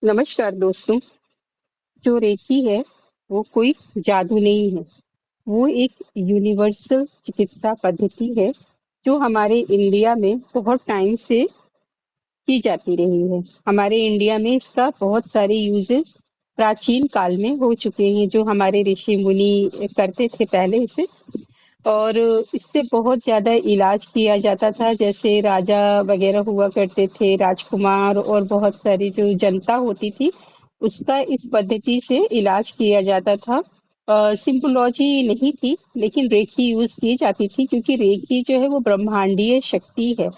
नमस्कार दोस्तों। जो रेकी है वो कोई जादू नहीं है। वो एक यूनिवर्सल चिकित्सा पद्धति है जो हमारे इंडिया में बहुत टाइम से की जाती रही है। हमारे इंडिया में इसका बहुत सारे यूजेस प्राचीन काल में हो चुके हैं, जो हमारे ऋषि मुनि करते थे पहले इसे। और इससे बहुत ज्यादा इलाज किया जाता था, जैसे राजा वगैरह हुआ करते थे, राजकुमार और बहुत सारी जो जनता होती थी, उसका इस पद्धति से इलाज किया जाता था। सिम्पोलॉजी नहीं थी, लेकिन रेकी यूज की जाती थी, क्योंकि रेकी जो है वो ब्रह्मांडीय शक्ति है।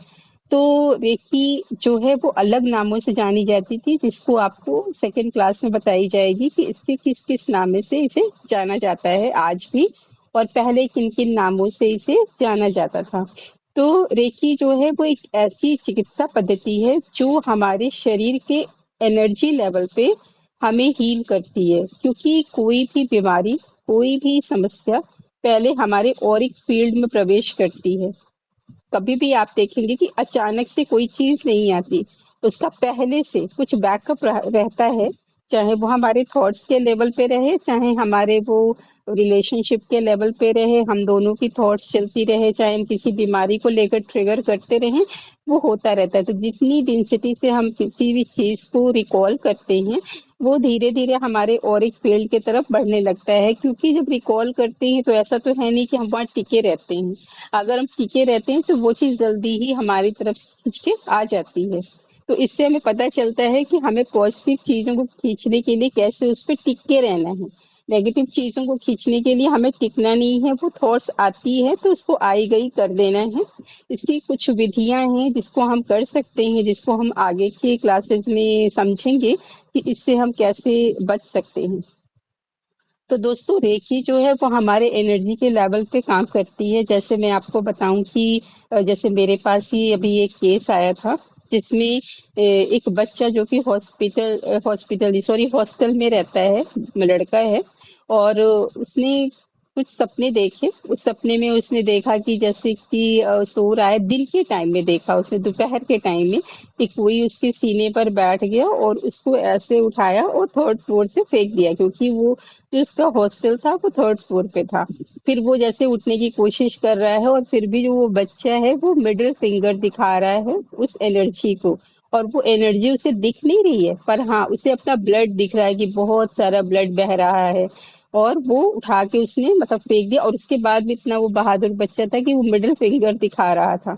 तो रेकी जो है वो अलग नामों से जानी जाती थी, जिसको आपको सेकंड क्लास में बताई जाएगी कि इसके किस किस नाम से इसे जाना जाता है आज भी, और पहले किन किन नामों से इसे जाना जाता था। तो रेकी जो है वो एक ऐसी चिकित्सा पद्धति है जो हमारे शरीर के एनर्जी लेवल पे हमें हील करती है, क्योंकि कोई भी बीमारी, कोई भी समस्या पहले हमारे ऑरिक फील्ड में प्रवेश करती है। कभी भी आप देखेंगे कि अचानक से कोई चीज नहीं आती, उसका पहले से कुछ बैकअप रहता है। चाहे वो हमारे थॉट्स के लेवल पे रहे, चाहे हमारे वो रिलेशनशिप के लेवल पे रहे, हम दोनों की थॉट्स चलती रहे, चाहे हम किसी बीमारी को लेकर ट्रिगर करते रहें, वो होता रहता है। तो जितनी डेंसिटी से हम किसी भी चीज को रिकॉल करते हैं, वो धीरे धीरे हमारे ऑरिक फील्ड की तरफ बढ़ने लगता है। क्योंकि जब रिकॉल करते हैं तो ऐसा तो है नहीं कि हम वहाँ टिके रहते हैं। अगर हम टिके रहते हैं तो वो चीज जल्दी ही हमारी तरफ खींच के आ जाती है। तो इससे हमें पता चलता है कि हमें पॉजिटिव चीजों को खींचने के लिए कैसे उस पर टिक के रहना है। नेगेटिव चीजों को खींचने के लिए हमें टिकना नहीं है, वो थॉट्स आती है तो उसको आई गई कर देना है। इसकी कुछ विधियां हैं जिसको हम कर सकते हैं, जिसको हम आगे की क्लासेस में समझेंगे कि इससे हम कैसे बच सकते हैं। तो दोस्तों, रेकी जो है वो हमारे एनर्जी के लेवल पे काम करती है। जैसे मैं आपको बताऊं कि जैसे मेरे पास ही अभी एक केस आया था, जिसमें एक बच्चा जो कि हॉस्पिटल सॉरी हॉस्टल में रहता है, लड़का है। और उसने कुछ सपने देखे। उस सपने में उसने देखा कि जैसे कि सो रहा है, दिन के टाइम में देखा उसने, दोपहर के टाइम में, कि कोई उसके सीने पर बैठ गया और उसको ऐसे उठाया और थर्ड फ्लोर से फेंक दिया, क्योंकि वो जो उसका हॉस्टल था वो थर्ड फ्लोर पे था। फिर वो जैसे उठने की कोशिश कर रहा है, और फिर भी जो वो बच्चा है वो मिडिल फिंगर दिखा रहा है उस एनर्जी को। और वो एनर्जी उसे दिख नहीं रही है, पर हाँ उसे अपना ब्लड दिख रहा है कि बहुत सारा ब्लड बह रहा है। और वो उठा के उसने मतलब फेंक दिया, और उसके बाद भी इतना वो बहादुर बच्चा था कि वो मिडिल फिंगर दिखा रहा था।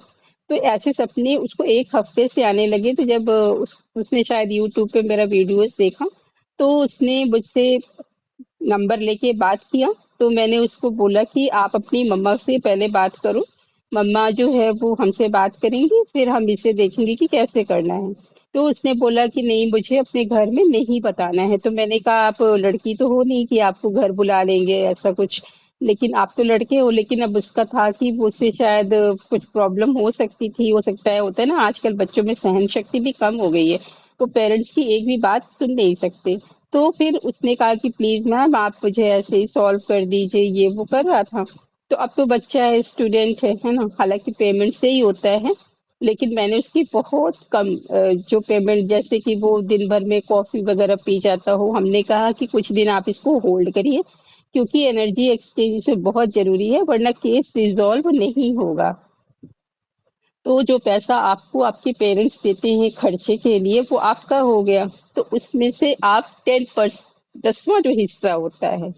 तो ऐसे सपने उसको एक हफ्ते से आने लगे। तो जब उसने शायद यूट्यूब पे मेरा वीडियोस देखा, तो उसने मुझसे नंबर लेके बात किया। तो मैंने उसको बोला कि आप अपनी मम्मा से पहले बात करो, मम्मा जो है वो हमसे बात करेंगी, फिर हम इसे देखेंगे कि कैसे करना है। तो उसने बोला कि नहीं, मुझे अपने घर में नहीं बताना है। तो मैंने कहा, आप लड़की तो हो नहीं कि आपको घर बुला लेंगे ऐसा कुछ, लेकिन आप तो लड़के हो। लेकिन अब उसका था कि वो उससे शायद कुछ प्रॉब्लम हो सकती थी, हो सकता है, होता है ना, आजकल बच्चों में सहन शक्ति भी कम हो गई है, तो पेरेंट्स की एक भी बात सुन नहीं सकते। तो फिर उसने कहा कि प्लीज मैम आप मुझे ऐसे ही सॉल्व कर दीजिए, ये वो कर रहा था। तो अब तो बच्चा है, स्टूडेंट है ना, हालांकि पेमेंट से ही होता है। लेकिन मैंने उसकी बहुत कम जो पेमेंट, जैसे कि वो दिन भर में कॉफी वगैरह पी जाता हो, हमने कहा कि कुछ दिन आप इसको होल्ड करिए, क्योंकि एनर्जी एक्सचेंज से बहुत जरूरी है, वरना केस रिजॉल्व नहीं होगा। तो जो पैसा आपको आपके पेरेंट्स देते हैं खर्चे के लिए, वो आपका हो गया। तो उसमें से आप 10%, 10वां जो हिस्सा होता है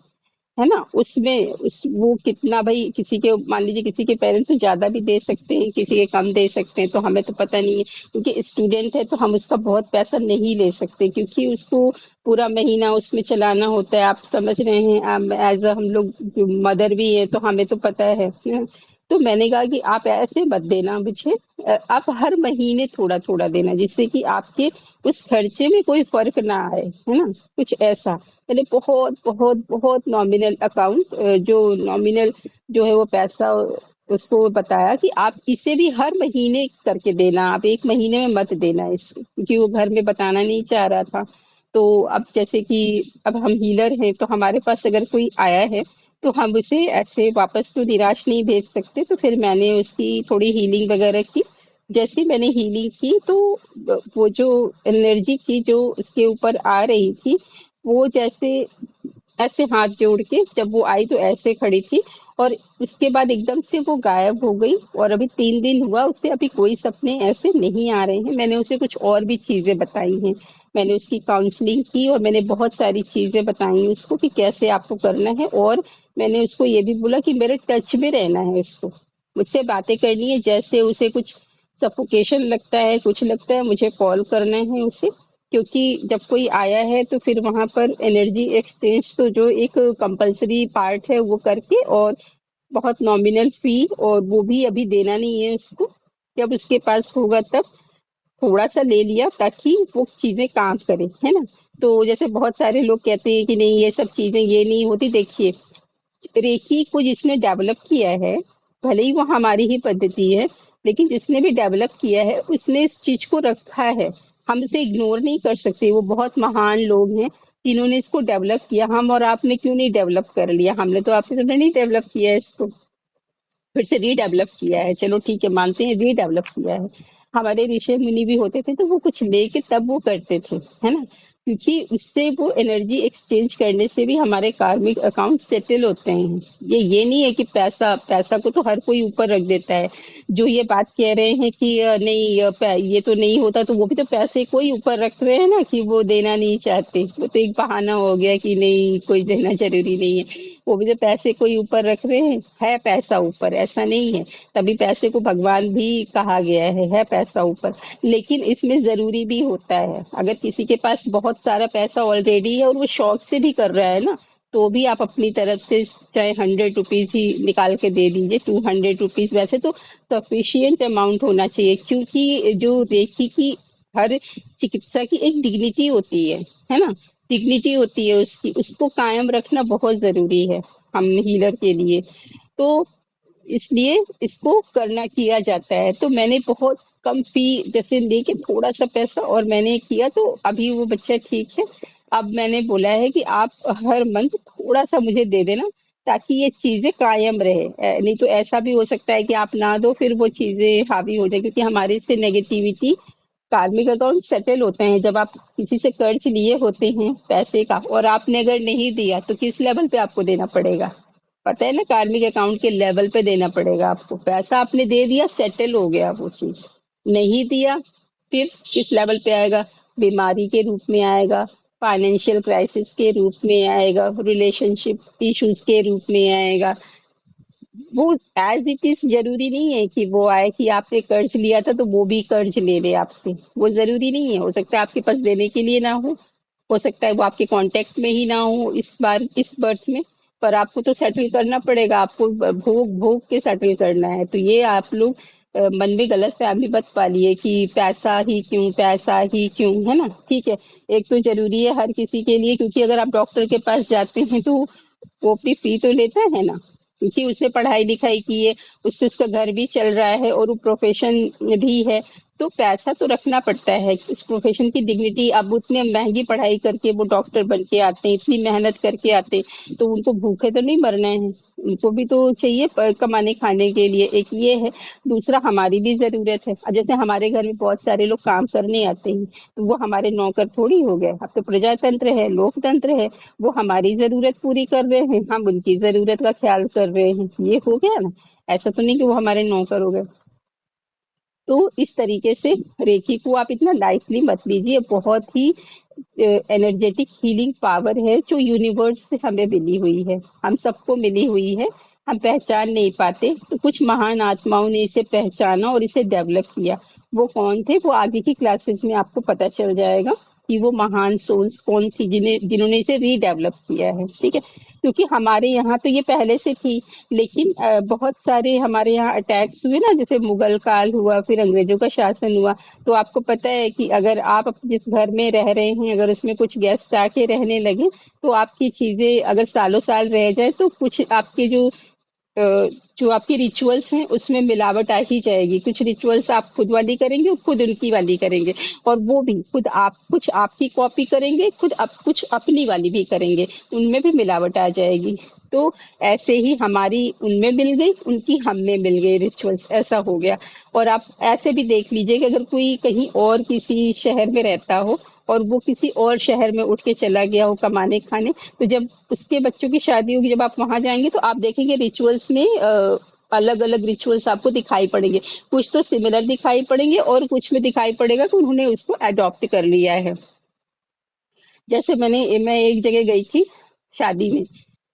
ना, उसमें वो कितना, भाई किसी के, मान लीजिए किसी के पेरेंट्स ज्यादा भी दे सकते हैं, किसी के कम दे सकते हैं, तो हमें तो पता नहीं है। क्योंकि स्टूडेंट है तो हम उसका बहुत पैसा नहीं ले सकते, क्योंकि उसको पूरा महीना उसमें चलाना होता है। आप समझ रहे हैं, एज हम लोग मदर भी है तो हमें तो पता है ना। तो मैंने कहा कि आप ऐसे मत देना मुझे, आप हर महीने थोड़ा थोड़ा देना, जिससे कि आपके उस खर्चे में कोई फर्क ना आए, है ना, कुछ ऐसा। पहले बहुत बहुत बहुत नॉमिनल अकाउंट, जो नॉमिनल जो है वो पैसा, उसको बताया कि आप इसे भी हर महीने करके देना, आप एक महीने में मत देना इसको, क्योंकि वो घर में बताना नहीं चाह रहा था। तो अब जैसे कि अब हम हीलर हैं, तो हमारे पास अगर कोई आया है तो हम उसे ऐसे वापस तो निराश नहीं भेज सकते। तो फिर मैंने उसकी थोड़ी हीलिंग वगैरह की, जैसे मैंने हीलिंग की तो वो जो एनर्जी थी जो उसके ऊपर आ रही थी, वो जैसे ऐसे हाथ जोड़ के जब वो आई तो ऐसे खड़ी थी, और उसके बाद एकदम से वो गायब हो गई। और अभी 3 दिन हुआ उससे, अभी कोई सपने ऐसे नहीं आ रहे हैं। मैंने उसे कुछ और भी चीजें बताई हैं, मैंने उसकी काउंसलिंग की और मैंने बहुत सारी चीजें बताई उसको कि कैसे आपको करना है। और मैंने उसको ये भी बोला कि मेरे टच में रहना है, उसको मुझसे बातें करनी है, जैसे उसे कुछ सफोकेशन लगता है, कुछ लगता है, मुझे कॉल करना है उसे। क्योंकि जब कोई आया है तो फिर वहां पर एनर्जी एक्सचेंज तो जो एक कंपलसरी पार्ट है वो करके, और बहुत नॉमिनल फी, और वो भी अभी देना नहीं है उसको, जब उसके पास होगा तब थोड़ा सा ले लिया ताकि वो चीजें काम करें, है ना। तो जैसे बहुत सारे लोग कहते हैं कि नहीं ये सब चीजें ये नहीं होती, देखिए रेकी को जिसने डेवलप किया है, भले ही वो हमारी ही पद्धति है, लेकिन जिसने भी डेवलप किया है उसने इस चीज को रखा है। हम इसे इग्नोर नहीं कर सकते, वो बहुत महान लोग हैं जिन्होंने इसको डेवलप किया। हम और आपने क्यों नहीं डेवलप कर लिया? हमने तो आपने तो नहीं डेवलप किया है इसको, फिर से रीडेवलप किया है। चलो ठीक है, मानते हैं रीडेवलप किया है। हमारे ऋषि मुनि भी होते थे तो वो कुछ लेके तब वो करते थे, है ना। क्योंकि उससे वो एनर्जी एक्सचेंज करने से भी हमारे कार्मिक अकाउंट सेटल होते हैं। ये नहीं है कि पैसा पैसा को तो हर कोई ऊपर रख देता है। जो ये बात कह रहे हैं कि नहीं ये तो नहीं होता, तो वो भी तो पैसे को ही ऊपर रख रहे हैं ना, कि वो देना नहीं चाहते। वो तो एक बहाना हो गया कि नहीं कोई देना जरूरी नहीं है। वो भी तो पैसे को ही ऊपर रख रहे हैं। है पैसा ऊपर, ऐसा नहीं है। तभी पैसे को भगवान भी कहा गया है पैसा ऊपर। लेकिन इसमें जरूरी भी होता है, अगर किसी के पास बहुत सारा पैसा ऑलरेडी है और वो शौक से भी कर रहा है ना, तो भी आप अपनी तरफ से चाहे 100 रुपीज ही निकाल के दे दीजिए, 200 रुपीज, वैसे तो सफिशियंट अमाउंट होना चाहिए। क्योंकि जो रेकी की हर चिकित्सा की एक डिग्निटी होती है ना, डिग्निटी होती है उसकी, उसको कायम रखना बहुत जरूरी है हम हीलर के लिए। तो इसलिए इसको करना किया जाता है। तो मैंने बहुत कम फी जैसे लेके थोड़ा सा पैसा और मैंने किया, तो अभी वो बच्चा ठीक है। अब मैंने बोला है कि आप हर मंथ थोड़ा सा मुझे दे देना, ताकि ये चीजें कायम रहे। नहीं तो ऐसा भी हो सकता है कि आप ना दो, फिर वो चीजें हावी हो जाए, क्योंकि हमारे से नेगेटिविटी, कार्मिक अकाउंट सेटल होते हैं जब आप किसी से कर्ज लिए होते हैं पैसे का, और आपने अगर नहीं दिया तो किस लेवल पे आपको देना पड़ेगा? पता है ना, कार्मिक अकाउंट के लेवल पे देना पड़ेगा आपको। पैसा आपने दे दिया, सेटल हो गया वो चीज। नहीं दिया, फिर किस लेवल पे आएगा? बीमारी के रूप में आएगा, फाइनेंशियल क्राइसिस के रूप में आएगा, रिलेशनशिप इश्यूज के रूप में आएगा। वो एज इट इज जरूरी नहीं है कि वो आए कि आपने कर्ज लिया था तो वो भी कर्ज ले ले आपसे। वो जरूरी नहीं है, हो सकता है आपके पास देने के लिए ना हो सकता है वो आपके कांटेक्ट में ही ना हो इस बार इस बर्थ में। पर आपको तो सेटल करना पड़ेगा, आपको भोग भोग के सेटल करना है। तो ये आप लोग मन में गलत फहमी मत पालिए कि पैसा ही क्यों, पैसा ही क्यों, है ना। ठीक है, एक तो जरूरी है हर किसी के लिए, क्योंकि अगर आप डॉक्टर के पास जाते हैं तो वो अपनी फी तो लेता है ना, क्योंकि उसने पढ़ाई लिखाई की है, उससे उसका घर भी चल रहा है और वो प्रोफेशन भी है। तो पैसा तो रखना पड़ता है इस प्रोफेशन की डिग्निटी। अब उतने महंगी पढ़ाई करके वो डॉक्टर बन के आते हैं, इतनी मेहनत करके आते हैं, तो उनको भूखे तो नहीं मरना है, उनको भी तो चाहिए कमाने खाने के लिए। एक ये है, दूसरा हमारी भी जरूरत है। अब जैसे हमारे घर में बहुत सारे लोग काम करने आते हैं, तो वो हमारे नौकर थोड़ी हो गए। अब तो प्रजातंत्र है, लोकतंत्र है, वो हमारी जरूरत पूरी कर रहे हैं, हम उनकी जरूरत का ख्याल कर रहे हैं, ये हो गया ना। ऐसा तो नहीं कि वो हमारे नौकर हो गए। तो इस तरीके से रेकी को आप इतना लाइटली मत लीजिए, बहुत ही एनर्जेटिक हीलिंग पावर है जो यूनिवर्स से हमें मिली हुई है, हम सबको मिली हुई है। हम पहचान नहीं पाते, तो कुछ महान आत्माओं ने इसे पहचाना और इसे डेवलप किया। वो कौन थे, वो आगे की क्लासेस में आपको पता चल जाएगा कि वो महान सोल्स कौन थी जिन्होंने इसे रीडेवलप किया है। ठीक है, क्योंकि हमारे यहाँ तो ये पहले से थी, लेकिन बहुत सारे हमारे यहाँ अटैक्स हुए ना, जैसे मुगल काल हुआ, फिर अंग्रेजों का शासन हुआ। तो आपको पता है कि अगर आप जिस घर में रह रहे हैं, अगर उसमें कुछ गेस्ट आके रहने लगे, तो आपकी चीजें अगर सालों साल रह जाए तो कुछ आपके जो अ, जो आपके रिचुअल्स हैं उसमें मिलावट आ ही जाएगी। कुछ रिचुअल्स आप खुद वाली करेंगे और खुद उनकी वाली करेंगे, और वो भी खुद आप कुछ आपकी कॉपी करेंगे, खुद आप कुछ अपनी वाली भी करेंगे, उनमें भी मिलावट आ जाएगी। तो ऐसे ही हमारी उनमें मिल गई, उनकी हममें मिल गई रिचुअल्स, ऐसा हो गया। और आप ऐसे भी देख लीजिए कि अगर कोई कहीं और किसी शहर में रहता हो और वो किसी और शहर में उठ के चला गया हो कमाने खाने, तो जब उसके बच्चों की शादी होगी, जब आप वहां जाएंगे तो आप देखेंगे रिचुअल्स में अलग अलग रिचुअल्स आपको दिखाई पड़ेंगे। कुछ तो सिमिलर दिखाई पड़ेंगे और कुछ में दिखाई पड़ेगा कि उन्होंने उसको अडॉप्ट कर लिया है। जैसे मैं एक जगह गई थी शादी में,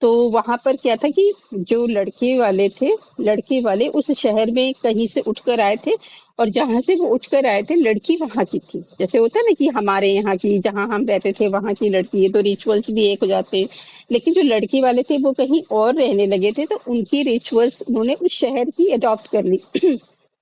तो वहां पर क्या था कि जो लड़के वाले थे, लड़के वाले उस शहर में कहीं से उठकर आए थे, और जहां से वो उठकर आए थे लड़की वहां की थी। जैसे होता है ना कि हमारे यहाँ की, जहां हम रहते थे वहां की लड़की है, तो रिचुअल्स भी एक हो जाते हैं। लेकिन जो लड़के वाले थे वो कहीं और रहने लगे थे, तो उनकी रिचुअल्स उन्होंने उस शहर की अडॉप्ट कर ली।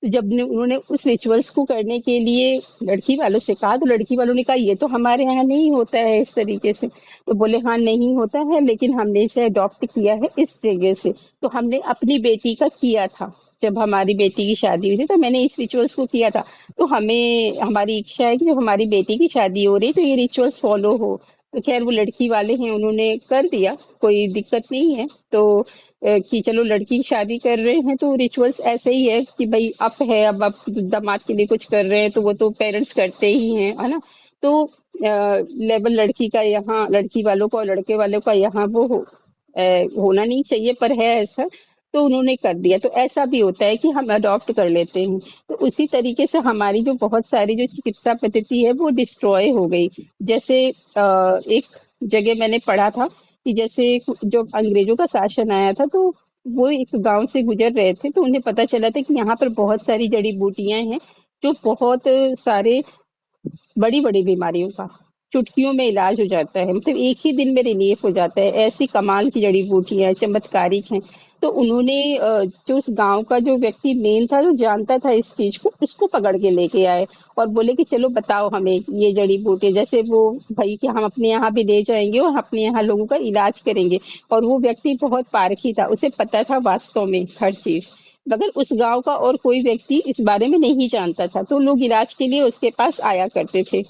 तो जब उन्होंने उस रिचुअल्स को करने के लिए लड़की वालों से कहा, तो लड़की वालों ने कहा ये तो हमारे यहाँ नहीं होता है इस तरीके से। तो बोले हाँ नहीं होता है, लेकिन हमने इसे अडॉप्ट किया है इस जगह से। तो हमने अपनी बेटी का किया था, जब हमारी बेटी की शादी हुई थी तो मैंने इस रिचुअल्स को किया था। तो हमें हमारी इच्छा है कि जब हमारी बेटी की शादी हो रही तो ये रिचुअल्स फॉलो हो। तो खैर वो लड़की वाले हैं, उन्होंने कर दिया, कोई दिक्कत नहीं है। तो कि चलो लड़की की शादी कर रहे हैं तो रिचुअल्स ऐसे ही है कि भाई अब है, अब आप दामाद के लिए कुछ कर रहे हैं तो वो तो पेरेंट्स करते ही हैं, है ना। तो लेवल लड़की का यहाँ, लड़की वालों का और लड़के वालों का यहाँ वो होना नहीं चाहिए, पर है ऐसा। तो उन्होंने कर दिया, तो ऐसा भी होता है कि हम अडॉप्ट कर लेते हैं। तो उसी तरीके से हमारी जो बहुत सारी जो चिकित्सा पद्धति है वो डिस्ट्रॉय हो गई। जैसे एक जगह मैंने पढ़ा था कि जैसे जो अंग्रेजों का शासन आया था, तो वो एक गांव से गुजर रहे थे, तो उन्हें पता चला था कि यहाँ पर बहुत सारी जड़ी बूटियां हैं जो बहुत सारे बड़ी बड़ी बीमारियों का चुटकियों में इलाज हो जाता है, मतलब एक ही दिन में रिलीफ हो जाता है। ऐसी कमाल की जड़ी बूटियां हैं, चमत्कारिक हैं। तो उन्होंने जो उस गांव का जो व्यक्ति मेन था, जो जानता था इस चीज को, उसको पकड़ के लेके आए और बोले कि चलो बताओ हमें ये जड़ी बूटी, जैसे वो भाई कि हम अपने यहाँ भी ले जाएंगे और अपने यहाँ लोगों का इलाज करेंगे। और वो व्यक्ति बहुत पारखी था, उसे पता था वास्तव में हर चीज, मगर उस गांव का और कोई व्यक्ति इस बारे में नहीं जानता था, तो लोग इलाज के लिए उसके पास आया करते थे।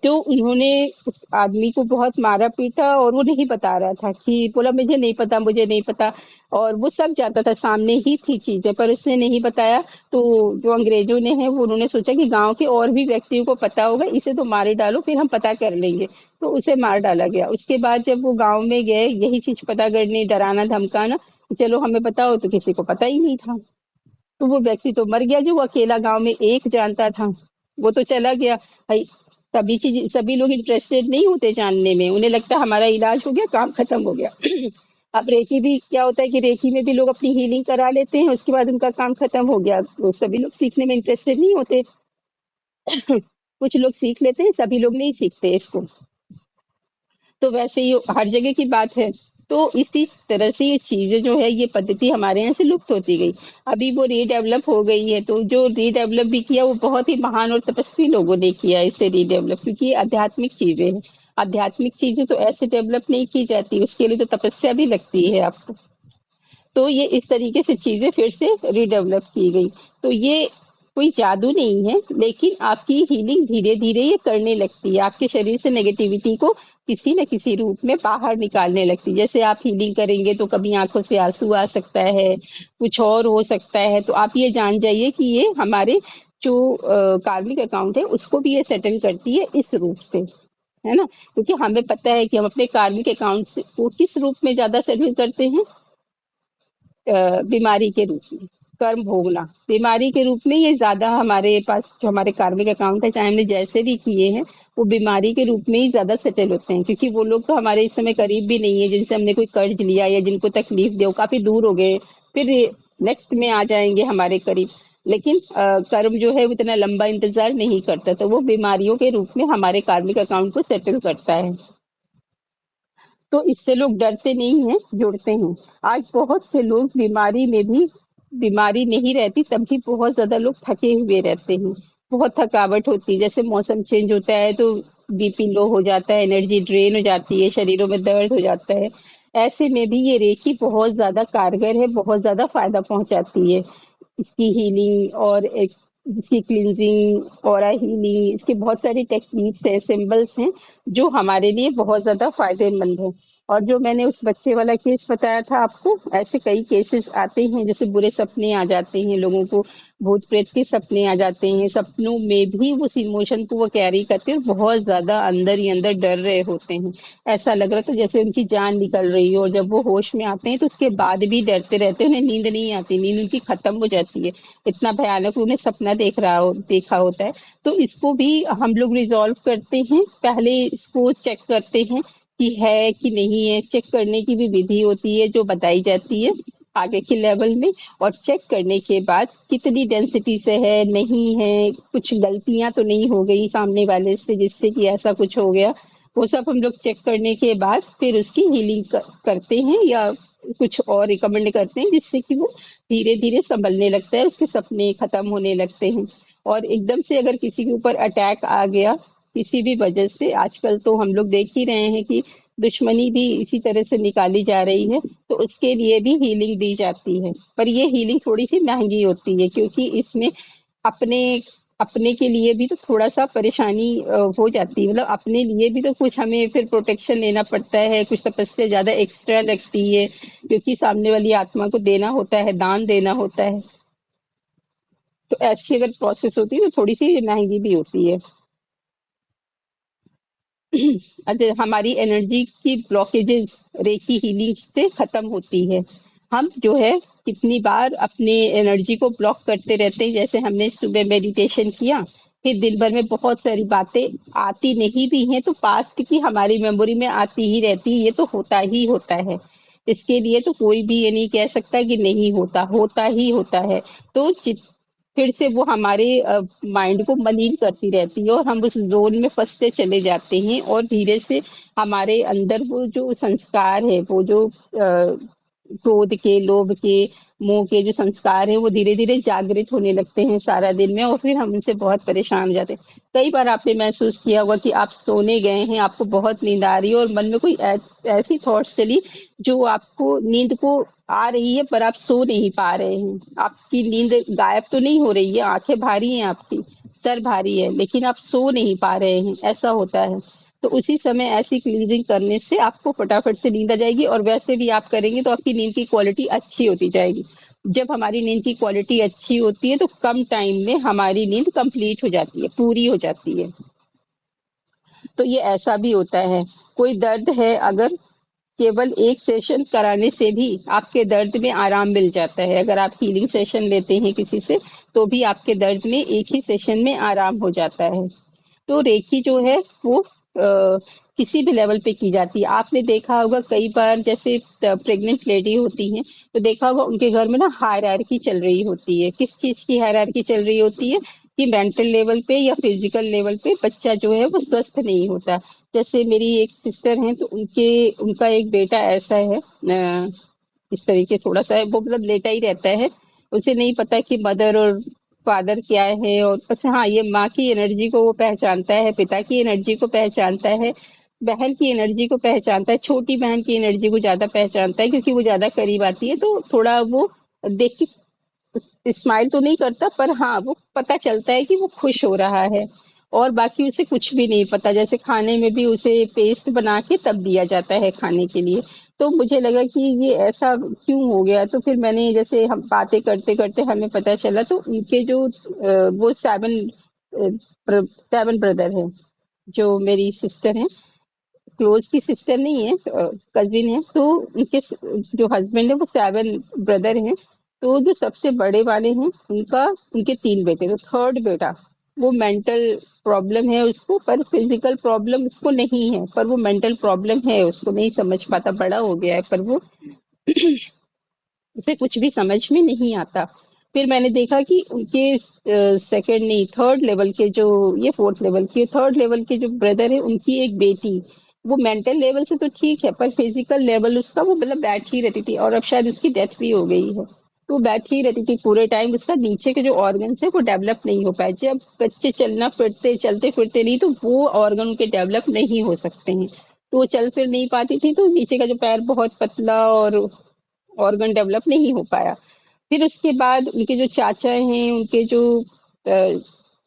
तो उन्होंने उस आदमी को बहुत मारा पीटा, और वो नहीं बता रहा था, कि बोला मुझे नहीं पता, मुझे नहीं पता। और वो सब जानता था, सामने ही थी चीजें, पर उसने नहीं बताया। तो जो अंग्रेजों ने है वो उन्होंने सोचा कि गांव के और भी व्यक्तियों को पता होगा, इसे तो मार ही डालो, फिर हम पता कर लेंगे। तो उसे मार डाला गया। उसके बाद जब वो गांव में गए यही चीज पता करने, डराना धमकाना, चलो हमें बताओ, तो किसी को पता ही नहीं था। तो वो व्यक्ति तो मर गया, जो वो अकेला गांव में एक जानता था, वो तो चला गया। भाई सभी लोग इंटरेस्टेड नहीं होते जानने में, उन्हें लगता है हमारा इलाज हो गया, काम खत्म हो गया। अब रेकी भी क्या होता है कि रेकी में भी लोग अपनी हीलिंग करा लेते हैं, उसके बाद उनका काम खत्म हो गया, तो सभी लोग सीखने में इंटरेस्टेड नहीं होते। कुछ लोग सीख लेते हैं, सभी लोग नहीं सीखते इसको। तो वैसे ही हर जगह की बात है। तो इसी तरह से ये चीजें जो है, ये पद्धति हमारे यहाँ से लुप्त होती गई। अभी वो रीडेवलप हो गई है, तो जो रीडेवलप भी किया वो बहुत ही महान और तपस्वी लोगों ने किया इसे रीडेवलप, क्योंकि ये आध्यात्मिक चीजें हैं। आध्यात्मिक चीजें तो ऐसे डेवलप नहीं की जाती, उसके लिए तो तपस्या भी लगती है आपको। तो ये इस तरीके से चीजें फिर से रिडेवलप की गई। तो ये कोई जादू नहीं है, लेकिन आपकी हीलिंग धीरे धीरे ये करने लगती है, आपके शरीर से नेगेटिविटी को किसी न किसी रूप में बाहर निकालने लगती है। जैसे आप हीलिंग करेंगे तो कभी आंखों से आंसू आ सकता है, कुछ और हो सकता है, तो आप ये जान जाइए कि ये हमारे जो कार्मिक अकाउंट है उसको भी ये सेटल करती है इस रूप से, है ना। क्योंकि हमें पता है कि हम अपने कार्मिक अकाउंट से को किस रूप में ज्यादा सेटल करते हैं, बीमारी के रूप में, कर्म भोगना बीमारी के रूप में, ये ज्यादा हमारे पास जो हमारे कार्मिक अकाउंट है, चाहे हमने जैसे भी किए हैं, वो बीमारी के रूप में ही ज्यादा सेटल होते हैं। क्योंकि वो लोग तो हमारे इस समय करीब भी नहीं है, जिनसे हमने कोई कर्ज लिया या जिनको तकलीफ दे, वो काफी दूर हो गए, फिर नेक्स्ट में आ जाएंगे हमारे करीब। लेकिन कर्म जो है वो इतना लंबा इंतजार नहीं करता, तो वो बीमारियों के रूप में हमारे कार्मिक अकाउंट को सेटल करता है। तो इससे लोग डरते नहीं हैं, जुड़ते हैं। आज बहुत से लोग बीमारी में भी, बीमारी नहीं रहती तब भी बहुत ज्यादा लोग थके हुए रहते हैं। बहुत थकावट होती है, जैसे मौसम चेंज होता है तो बीपी लो हो जाता है, एनर्जी ड्रेन हो जाती है, शरीरों में दर्द हो जाता है। ऐसे में भी ये रेकी बहुत ज्यादा कारगर है, बहुत ज्यादा फायदा पहुंचाती है। इसकी हीलिंग और एक इसकी क्लींजिंग और हीलिंग, इसके बहुत सारी टेक्निक्स हैं, सिंबल्स हैं, जो हमारे लिए बहुत ज्यादा फायदेमंद है। और जो मैंने उस बच्चे वाला केस बताया था आपको, ऐसे कई केसेस आते हैं, जैसे बुरे सपने आ जाते हैं लोगों को, भूत प्रेत के सपने आ जाते हैं, सपनों में भी उस इमोशन को वो कैरी करते हैं, बहुत ज्यादा अंदर ही अंदर डर रहे होते हैं। ऐसा लग रहा था जैसे उनकी जान निकल रही हो, और जब वो होश में आते हैं तो उसके बाद भी डरते रहते हैं, उन्हें नींद नहीं आती, नींद उनकी खत्म हो जाती है, इतना भयानक उन्हें सपना देखा होता है। तो इसको भी हम लोग रिजॉल्व करते हैं, पहले इसको चेक करते हैं कि है कि नहीं है। चेक करने की भी विधि होती है जो बताई जाती है आगे के लेवल में। और चेक करने के बाद कितनी डेंसिटी से है, नहीं है, कुछ गलतियां तो नहीं हो गई सामने वाले से जिससे कि ऐसा कुछ हो गया, वो सब हम लोग चेक करने के बाद फिर उसकी हीलिंग करते हैं, या कुछ और रिकमेंड करते हैं जिससे कि वो धीरे धीरे संभलने लगता है, उसके सपने खत्म होने लगते हैं। और एकदम से अगर किसी के ऊपर अटैक आ गया किसी भी वजह से, आजकल तो हम लोग देख ही रहे हैं कि दुश्मनी भी इसी तरह से निकाली जा रही है, तो उसके लिए भी हीलिंग दी जाती है। पर ये हीलिंग थोड़ी सी महंगी होती है, क्योंकि इसमें अपने अपने के लिए भी तो थोड़ा सा परेशानी हो जाती है, मतलब अपने लिए भी तो कुछ हमें फिर प्रोटेक्शन लेना पड़ता है, कुछ तपस्या ज्यादा एक्स्ट्रा लगती है, क्योंकि सामने वाली आत्मा को देना होता है, दान देना होता है। तो ऐसी अगर प्रोसेस होती है तो थोड़ी सी महंगी भी होती है। अच्छा, हमारी एनर्जी की ब्लॉकेजेस रेकी हीलिंग से खत्म होती है। हम जो है कितनी बार अपने एनर्जी को ब्लॉक करते रहते हैं, जैसे हमने सुबह मेडिटेशन किया, फिर दिन भर में बहुत सारी बातें आती नहीं भी हैं तो पास्ट की हमारी मेमोरी में आती ही रहती है, ये तो होता ही होता है। इसके लिए तो कोई भी ये नहीं कह सकता कि नहीं होता, होता ही होता है। तो फिर से वो हमारे माइंड को मलिन करती रहती है, और हम उस जोन में फंसते चले जाते हैं, और धीरे से हमारे अंदर वो जो संस्कार है, वो जो क्रोध के, लोभ के, मोह के जो संस्कार है, वो धीरे धीरे जागृत होने लगते हैं सारा दिन में, और फिर हम उनसे बहुत परेशान हो जाते हैं। कई बार आपने महसूस किया होगा कि आप सोने गए हैं, आपको बहुत नींद आ रही है, और मन में कोई ऐसी थॉट्स चली जो आपको नींद को आ रही है, पर आप सो नहीं पा रहे हैं। आपकी नींद गायब तो नहीं हो रही है, आंखें भारी हैं आपकी, सर भारी है, लेकिन आप सो नहीं पा रहे हैं, ऐसा होता है। तो उसी समय ऐसी क्लीनिंग करने से आपको फटाफट से नींद आ जाएगी, और वैसे भी आप करेंगे तो आपकी नींद की क्वालिटी अच्छी होती जाएगी। जब हमारी नींद की क्वालिटी अच्छी होती है तो कम टाइम में हमारी नींद कंप्लीट हो जाती है, पूरी हो जाती है। तो ये ऐसा भी होता है। कोई दर्द है अगर, केवल एक सेशन कराने से भी आपके दर्द में आराम मिल जाता है। अगर आप हीलिंग सेशन लेते हैं किसी से, तो भी आपके दर्द में एक ही सेशन में आराम हो जाता है। तो रेकी जो है वो किसी भी लेवल पे की जाती है। आपने देखा होगा कई बार, जैसे प्रेग्नेंट लेडी होती हैं, तो देखा होगा उनके घर में ना हायरार्की चल रही होती है। किस चीज की हायरार्की चल रही होती है? कि मेंटल लेवल पे या फिजिकल लेवल पे बच्चा जो है वो स्वस्थ नहीं होता। जैसे मेरी एक सिस्टर हैं, तो उनका एक बेटा ऐसा है, इस तरीके थोड़ा सा है, वो मतलब लेटा ही रहता है, उसे नहीं पता कि मदर और फादर क्या है। और बस हाँ, ये माँ की एनर्जी को वो पहचानता है, पिता की एनर्जी को पहचानता है, बहन की एनर्जी को पहचानता है, छोटी बहन की एनर्जी को ज्यादा पहचानता है, क्योंकि वो ज्यादा करीब आती है, तो थोड़ा वो देख के स्माइल तो नहीं करता, पर हाँ वो पता चलता है कि वो खुश हो रहा है। और बाकी उसे कुछ भी नहीं पता, जैसे खाने में भी उसे पेस्ट बना के तब दिया जाता है खाने के लिए। तो मुझे लगा कि ये ऐसा क्यों हो गया, तो फिर मैंने, जैसे हम बातें करते करते हमें पता चला, तो उनके जो वो सेवन ब्रदर हैं, जो मेरी सिस्टर हैं, क्लोज की सिस्टर नहीं है, कजिन है, तो उनके जो हस्बैंड है वो सेवन ब्रदर हैं। तो जो सबसे बड़े वाले हैं, उनका उनके तीन बेटे, तो थर्ड बेटा वो मेंटल प्रॉब्लम है उसको, पर फिजिकल प्रॉब्लम उसको नहीं है, पर वो मेंटल प्रॉब्लम है, उसको नहीं समझ पाता, बड़ा हो गया है, पर वो उसे कुछ भी समझ में नहीं आता। फिर मैंने देखा कि उनके सेकंड नहीं, थर्ड लेवल के जो, ये फोर्थ लेवल के, थर्ड लेवल के जो ब्रदर है, उनकी एक बेटी, वो मेंटल लेवल से तो ठीक है, पर फिजिकल लेवल उसका वो मतलब बैठ ही रहती थी, और अब शायद उसकी डेथ भी हो गई है। तो बैठी ही रहती थी पूरे टाइम, उसका नीचे के जो ऑर्गन्स है वो डेवलप नहीं हो पाए। जब बच्चे चलना फिरते चलते फिरते नहीं तो वो ऑर्गन उनके डेवलप नहीं हो सकते हैं, तो वो चल फिर नहीं पाती थी, तो नीचे का जो पैर बहुत पतला और ऑर्गन डेवलप नहीं हो पाया। फिर उसके बाद उनके जो चाचा हैं, उनके अ,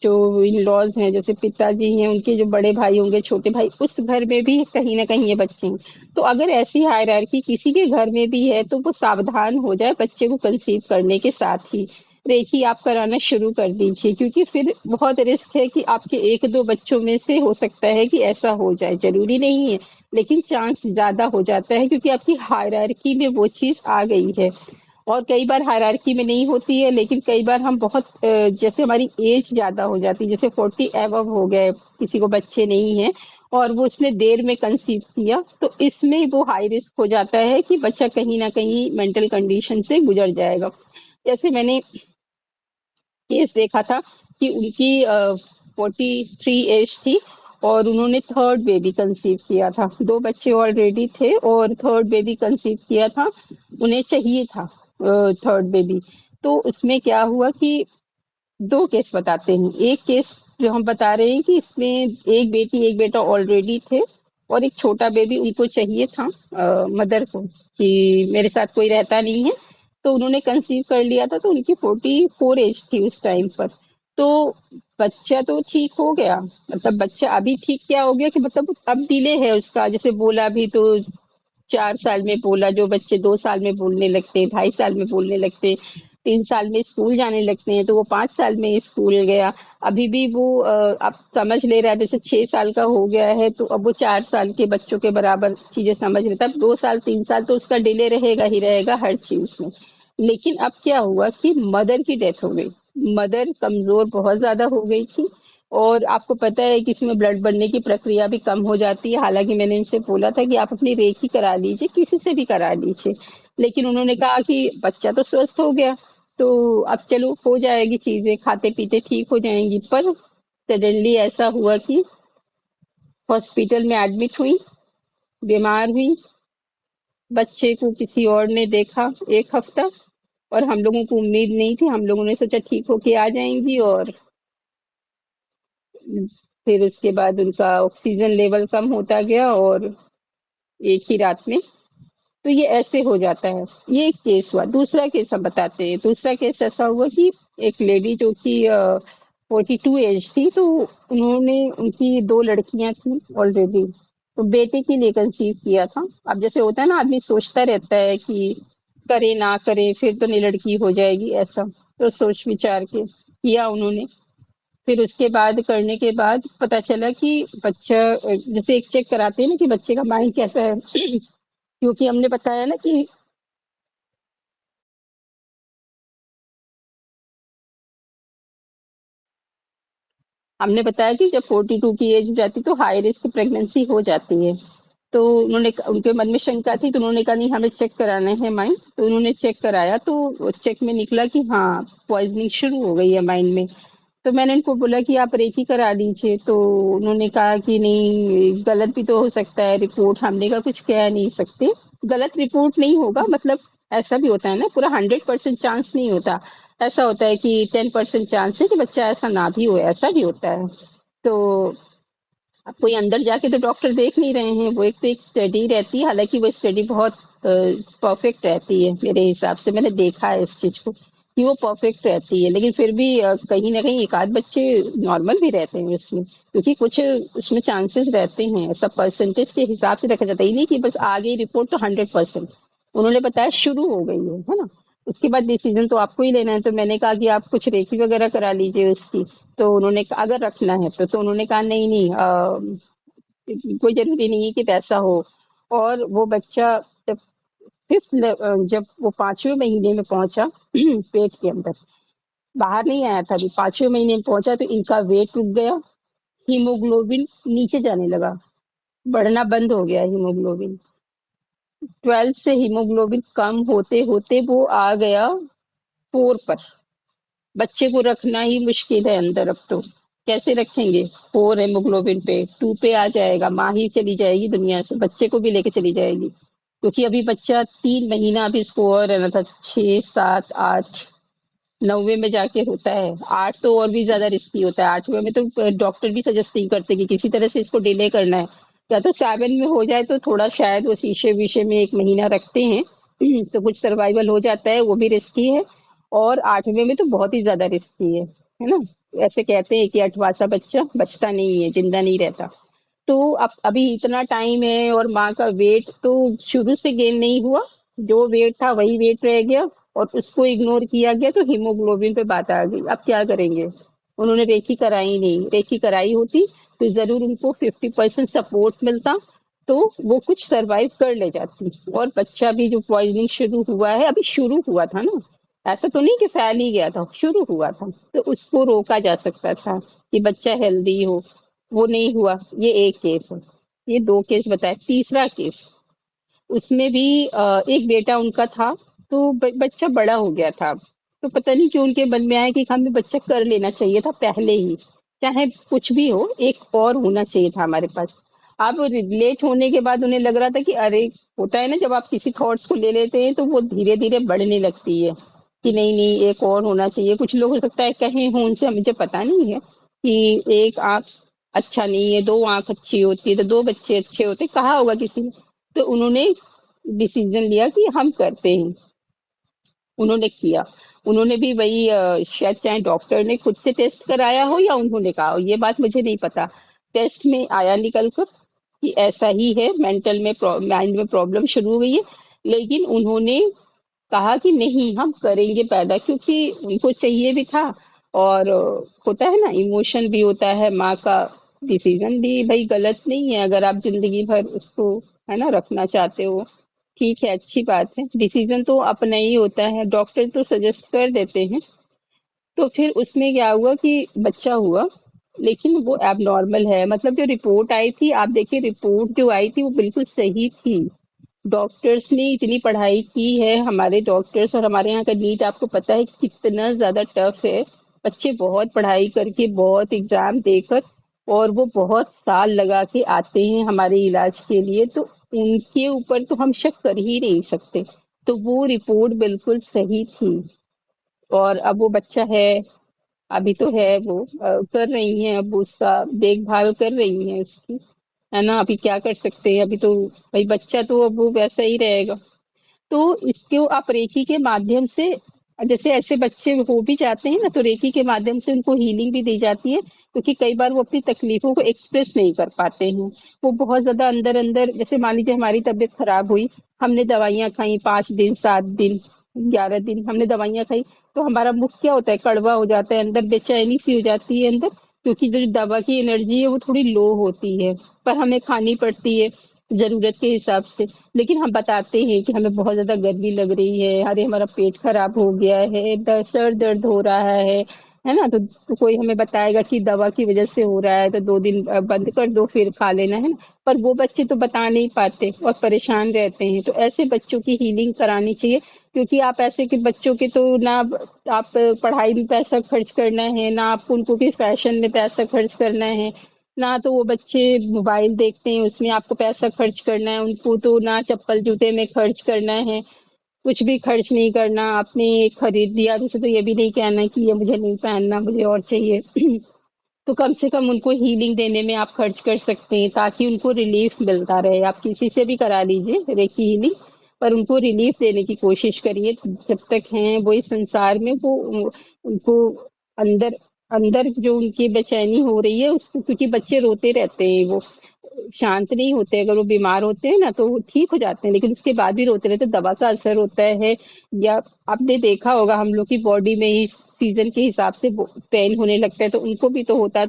जो इन लॉज हैं, जैसे पिताजी हैं, उनके जो बड़े भाई होंगे, छोटे भाई, उस घर में भी कहीं ना कहीं ये बच्चे हैं। तो अगर ऐसी हायरार्की किसी के घर में भी है तो वो सावधान हो जाए बच्चे को कंसीव करने के साथ ही रेकी आप कराना शुरू कर दीजिए, क्योंकि फिर बहुत रिस्क है कि आपके एक दो बच्चों में से हो सकता है कि ऐसा हो जाए, जरूरी नहीं है, लेकिन चांस ज्यादा हो जाता है क्योंकि आपकी हायरार्की में वो चीज आ गई है। और कई बार हायरार्की में नहीं होती है, लेकिन कई बार हम बहुत जैसे हमारी एज ज्यादा हो जाती है, जैसे 40 एबव हो गए, किसी को बच्चे नहीं है और वो उसने देर में कंसीव किया, तो इसमें वो हाई रिस्क हो जाता है कि बच्चा कहीं ना कहीं मेंटल कंडीशन से गुजर जाएगा। जैसे मैंने केस देखा था कि उनकी 43 एज थी और उन्होंने थर्ड बेबी कंसीव किया था, दो बच्चे ऑलरेडी थे और थर्ड बेबी कंसीव किया था, उन्हें चाहिए था थर्ड बेबी। तो उसमें क्या हुआ कि दो केस बताते हैं। एक केस जो हम बता रहे हैं कि इसमें एक बेटी एक बेटा ऑलरेडी थे और एक छोटा बेबी उनको चाहिए था मदर को कि मेरे साथ कोई रहता नहीं है, तो उन्होंने कंसीव कर लिया था। तो उनकी 44 एज थी उस टाइम पर। तो बच्चा तो ठीक हो गया, मतलब बच्चा अभी ठीक क्या हो गया कि मतलब अब डिले है उसका, जैसे बोला भी तो 4 साल में बोला, जो बच्चे 2 साल में बोलने लगते हैं, 2.5 साल में बोलने लगते हैं, 3 साल में स्कूल जाने लगते हैं, तो वो 5 साल में स्कूल गया। अभी भी वो अब समझ ले रहा है, जैसे 6 साल का हो गया है तो अब वो 4 साल के बच्चों के बराबर चीजें समझ लेता है। अब 2 साल 3 साल तो उसका डिले रहेगा ही रहेगा हर चीज में। लेकिन अब क्या हुआ कि मदर की डेथ हो गई, मदर कमजोर बहुत ज्यादा हो गई थी। और आपको पता है कि इसमें ब्लड बनने की प्रक्रिया भी कम हो जाती है, हालांकि मैंने इनसे बोला था कि आप अपनी रेकी करा लीजिए, किसी से भी करा लीजिए, लेकिन उन्होंने कहा कि बच्चा तो स्वस्थ हो गया, तो अब चलो हो जाएगी, चीजें खाते पीते ठीक हो जाएंगी। पर सडनली ऐसा हुआ कि हॉस्पिटल में एडमिट हुई, बीमार हुई, बच्चे को किसी और ने देखा 1 हफ्ता, और हम लोगों को उम्मीद नहीं थी, हम लोगों ने सोचा ठीक होके आ जाएंगी, और फिर उसके बाद उनका ऑक्सीजन लेवल कम होता गया और एक ही रात में, तो ये ऐसे हो जाता है। ये एक केस हुआ। दूसरा केस हम बताते हैं। दूसरा केस ऐसा हुआ कि एक लेडी जो कि 42 एज थी, तो उन्होंने उनकी दो लड़कियां थी ऑलरेडी, तो बेटे के लिए कंसीव किया था। अब जैसे होता है ना, आदमी सोचता रहता है कि करे ना करे फिर तो नहीं लड़की हो जाएगी, ऐसा तो सोच विचार के किया उन्होंने। फिर उसके बाद करने के बाद पता चला कि बच्चा जैसे एक चेक कराते हैं ना कि बच्चे का माइंड कैसा है क्योंकि हमने बताया ना कि हमने बताया कि जब 42 की एज हो जाती तो हाई रिस्क प्रेगनेंसी हो जाती है। तो उन्होंने उनके मन में शंका थी, तो उन्होंने कहा नहीं हमें चेक कराना है माइंड, तो उन्होंने चेक कराया, तो चेक में निकला कि हाँ पॉइजनिंग शुरू हो गई है माइंड में। तो मैंने उनको बोला कि आप रेकी करा दीजिए, तो उन्होंने कहा कि नहीं गलत भी तो हो सकता है रिपोर्ट, हमने कहा कुछ कह नहीं सकते, गलत रिपोर्ट नहीं होगा, मतलब ऐसा भी होता है ना, पूरा 100% चांस नहीं होता। ऐसा होता है कि 10% चांस है कि बच्चा ऐसा ना भी हो, ऐसा भी होता है। तो अब कोई अंदर जाके तो डॉक्टर देख नहीं रहे हैं, वो एक तो एक स्टडी रहती है, हालांकि वो स्टडी बहुत परफेक्ट रहती है मेरे हिसाब से, मैंने देखा है इस चीज को कि वो परफेक्ट रहती है, लेकिन फिर भी कहीं ना कहीं एक आध बच्चे नॉर्मल भी रहते हैं उसमें, क्योंकि कुछ उसमें चांसेस रहते हैं, सब परसेंटेज के हिसाब से रखा जाता है, ये नहीं कि बस आ गई रिपोर्ट तो 100%। उन्होंने बताया शुरू हो गई है ना, उसके बाद डिसीजन तो आपको ही लेना है। तो मैंने कहा कि आप कुछ रेकी वगैरह करा लीजिए उसकी। तो उन्होंने कहा अगर रखना है तो उन्होंने कहा नहीं नहीं कोई जरूरी नहीं है कि वैसा हो। और वो बच्चा जब जब वो 5वें महीने में पहुंचा पेट के अंदर, बाहर नहीं आया था, अभी 5वें महीने में पहुंचा तो इनका वेट रुक गया, हीमोग्लोबिन नीचे जाने लगा, बढ़ना बंद हो गया हीमोग्लोबिन। 12 से हीमोग्लोबिन कम होते होते वो आ गया 4 पर। बच्चे को रखना ही मुश्किल है अंदर अब तो, कैसे रखेंगे 4 हेमोग्लोबिन पे, 2 पे आ जाएगा, माँ ही चली जाएगी दुनिया से, बच्चे को भी लेके चली जाएगी। क्योंकि अभी बच्चा 3 महीना अभी इसको और रहना था, 6, 7, 8, 9वें में जाके होता है। 8 तो और भी ज्यादा रिस्की होता है। 8वें में तो डॉक्टर भी सजेस्ट नहीं करते कि किसी तरह से इसको डिले करना है। या तो 7 में हो जाए तो थोड़ा शायद वो शीशे वीशे में 1 महीना रखते हैं तो कुछ सर्वाइवल हो जाता है, वो भी रिस्की है। और 8वें में तो बहुत ही ज्यादा रिस्की है ना। ऐसे कहते हैं कि 8वां सा बच्चा बचता नहीं है, जिंदा नहीं रहता। तो अब अभी इतना टाइम है और माँ का वेट तो शुरू से गेन नहीं हुआ। जो वेट था वही वेट रह गया और उसको इग्नोर किया गया तो हीमोग्लोबिन पे बात आ गई। अब क्या करेंगे। उन्होंने रेखी कराई नहीं। रेखी कराई होती तो जरूर उनको 50% सपोर्ट मिलता, तो वो कुछ सरवाइव कर ले जाती। और बच्चा भी जो पॉइजनिंग शुरू हुआ है, अभी शुरू हुआ था ना, ऐसा तो नहीं कि फैल ही गया था, शुरू हुआ था, तो उसको रोका जा सकता था कि बच्चा हेल्दी हो। वो नहीं हुआ। ये एक केस है। ये 2 केस बताए। तीसरा केस, उसमें भी एक बेटा उनका था। तो बच्चा बड़ा हो गया था। तो पता नहीं क्यों उनके मन में आया कि हमें बच्चा कर लेना चाहिए था पहले ही। चाहे कुछ भी हो, एक और होना चाहिए था हमारे पास। अब लेट होने के बाद उन्हें लग रहा था कि अरे, होता है ना जब आप किसी थॉट्स को ले लेते हैं तो वो धीरे धीरे बढ़ने लगती है कि नहीं नहीं, एक और होना चाहिए। कुछ लोग हो सकता है कहे हों, उनसे मुझे पता नहीं है कि एक आंख अच्छा नहीं है, 2 आंख अच्छी होती है, तो 2 बच्चे अच्छे होते, कहा होगा किसी ने। तो उन्होंने डिसीजन लिया कि हम करते हैं। उन्होंने किया। उन्होंने भी वही शायद चाहे डॉक्टर ने खुद से टेस्ट कराया हो या उन्होंने कहा हो, ये बात मुझे नहीं पता। टेस्ट में आया निकल कर कि ऐसा ही है, मेंटल में माइंड में प्रॉब्लम शुरू हो गई है। लेकिन उन्होंने कहा कि नहीं, हम करेंगे पैदा, क्योंकि उनको चाहिए भी था। और होता है ना, इमोशन भी होता है माँ का। डिसीजन भी भाई गलत नहीं है अगर आप जिंदगी भर उसको, है ना, रखना चाहते हो। ठीक है, अच्छी बात है। डिसीजन तो अपना ही होता है, डॉक्टर तो सजेस्ट कर देते हैं। तो फिर उसमें क्या हुआ कि बच्चा हुआ, लेकिन वो एबनॉर्मल है। मतलब जो रिपोर्ट आई थी, आप देखिए रिपोर्ट जो आई थी वो बिल्कुल सही थी। डॉक्टर्स ने इतनी पढ़ाई की है, हमारे डॉक्टर्स, और हमारे यहाँ का नीट आपको पता है कितना ज्यादा टफ है। बच्चे बहुत पढ़ाई करके, बहुत एग्जाम देकर, और वो बहुत साल लगा के आते हैं हमारे इलाज के लिए। तो उनके ऊपर तो हम शक कर ही नहीं सकते। तो वो रिपोर्ट बिल्कुल सही थी। और अब वो बच्चा है, अभी तो है वो, कर रही हैं अब उसका देखभाल कर रही हैं उसकी, है ना। अभी क्या कर सकते हैं, अभी तो भाई बच्चा तो अब वो वैसा ही रहेगा। तो इसको आप रेकी के माध्यम से, जैसे ऐसे बच्चे हो भी जाते हैं ना, तो रेकी के माध्यम से उनको हीलिंग भी दी जाती है, क्योंकि कई बार वो अपनी तकलीफों को एक्सप्रेस नहीं कर पाते हैं। वो बहुत ज्यादा अंदर अंदर, जैसे मान लीजिए हमारी तबीयत खराब हुई, हमने दवाइयां खाई, 5 दिन, 7 दिन, 11 दिन हमने दवाइयां खाई, तो हमारा मुख क्या होता है, कड़वा हो जाता है, अंदर बेचैनी सी हो जाती है अंदर, क्योंकि जो दवा की एनर्जी है वो थोड़ी लो होती है। पर हमें खानी पड़ती है जरूरत के हिसाब से। लेकिन हम बताते हैं कि हमें बहुत ज्यादा गर्मी लग रही है, अरे हमारा पेट खराब हो गया है, सर दर्द हो रहा है ना। तो कोई हमें बताएगा कि दवा की वजह से हो रहा है, तो 2 दिन बंद कर दो, फिर खा लेना, है ना। पर वो बच्चे तो बता नहीं पाते और परेशान रहते हैं। तो ऐसे बच्चों की हीलिंग करानी चाहिए, क्योंकि आप ऐसे के बच्चों के तो ना, आप पढ़ाई में पैसा खर्च करना है, ना आपको उनको किसी फैशन में पैसा खर्च करना है, ना तो वो बच्चे मोबाइल देखते हैं उसमें आपको पैसा खर्च करना है, उनको तो ना चप्पल जूते में खर्च करना है। कुछ भी खर्च नहीं करना। आपने खरीद दिया तो उसे तो ये भी नहीं कहना कि ये मुझे नहीं पहनना, मुझे और चाहिए तो कम से कम उनको हीलिंग देने में आप खर्च कर सकते हैं, ताकि उनको रिलीफ मिलता रहे। आप किसी से भी करा लीजिए रेकी हीलिंग, पर उनको रिलीफ देने की कोशिश करिए। जब तक हैं वो इस संसार में, वो उनको अंदर अंदर जो उनकी बेचैनी हो रही है उसको, क्योंकि बच्चे रोते रहते हैं, वो शांत नहीं होते। अगर वो बीमार होते हैं ना तो वो ठीक हो जाते हैं, लेकिन उसके बाद भी रोते रहते हैं, दवा का असर होता है। या आपने देखा होगा हम लोग की बॉडी में ही सीजन के हिसाब से पेन होने लगता है, तो उनको भी तो होता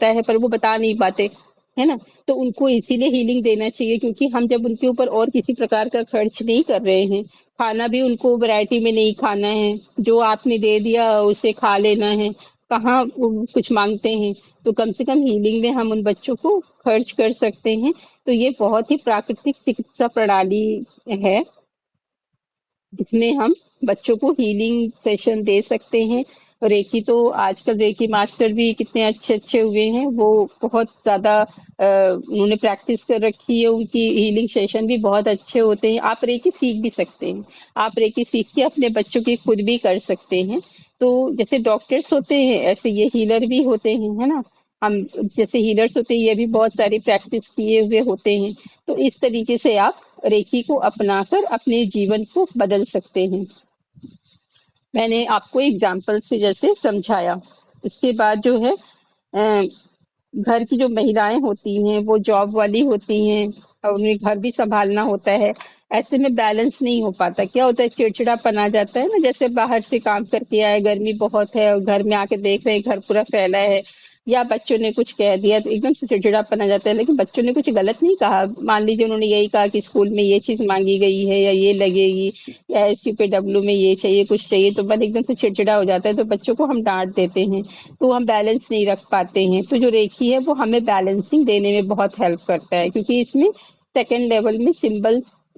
है, पर वो बता नहीं पाते, है ना। तो उनको इसीलिए हीलिंग देना चाहिए, क्योंकि हम जब उनके ऊपर और किसी प्रकार का खर्च नहीं कर रहे हैं, खाना भी उनको वैरायटी में नहीं खाना है, जो आपने दे दिया उसे खा लेना है, कहाँ वो कुछ मांगते हैं। तो कम से कम हीलिंग में हम उन बच्चों को खर्च कर सकते हैं। तो ये बहुत ही प्राकृतिक चिकित्सा प्रणाली है, जिसमें हम बच्चों को हीलिंग सेशन दे सकते हैं। रेकी तो आजकल रेकी मास्टर भी कितने अच्छे अच्छे हुए हैं, वो बहुत ज्यादा उन्होंने प्रैक्टिस कर रखी है, उनकी हीलिंग सेशन भी बहुत अच्छे होते हैं। आप रेकी सीख भी सकते हैं, आप रेकी सीख के अपने बच्चों की खुद भी कर सकते हैं। तो जैसे डॉक्टर्स होते हैं ऐसे ये हीलर भी होते हैं, है ना। हम जैसे हीलर्स होते हैं ये भी बहुत सारी प्रैक्टिस किए हुए होते हैं। तो इस तरीके से आप रेकी को अपनाकर अपने जीवन को बदल सकते हैं। मैंने आपको एग्जाम्पल से जैसे समझाया। उसके बाद जो है अ, घर की जो महिलाएं होती हैं वो जॉब वाली होती हैं और उन्हें घर भी संभालना होता है। ऐसे में बैलेंस नहीं हो पाता, क्या होता है चिड़चिड़ापन आ जाता है ना, जैसे बाहर से काम करके आए, गर्मी बहुत है और घर में आके देख रहे हैं घर पूरा फैला है, या बच्चों ने कुछ कह दिया तो एकदम से चिड़चिड़ापन आ जाता है। लेकिन बच्चों ने कुछ गलत नहीं कहा, मान लीजिए उन्होंने यही कहा कि स्कूल में ये चीज मांगी गई है या ये लगेगी या SUPW में ये चाहिए कुछ चाहिए, तो मन एकदम से चिड़चिड़ा हो जाता है, तो बच्चों को हम डांट देते हैं, तो हम बैलेंस नहीं रख पाते हैं। तो जो रेखी है वो हमें बैलेंसिंग देने में बहुत हेल्प करता है, क्योंकि इसमें सेकेंड लेवल में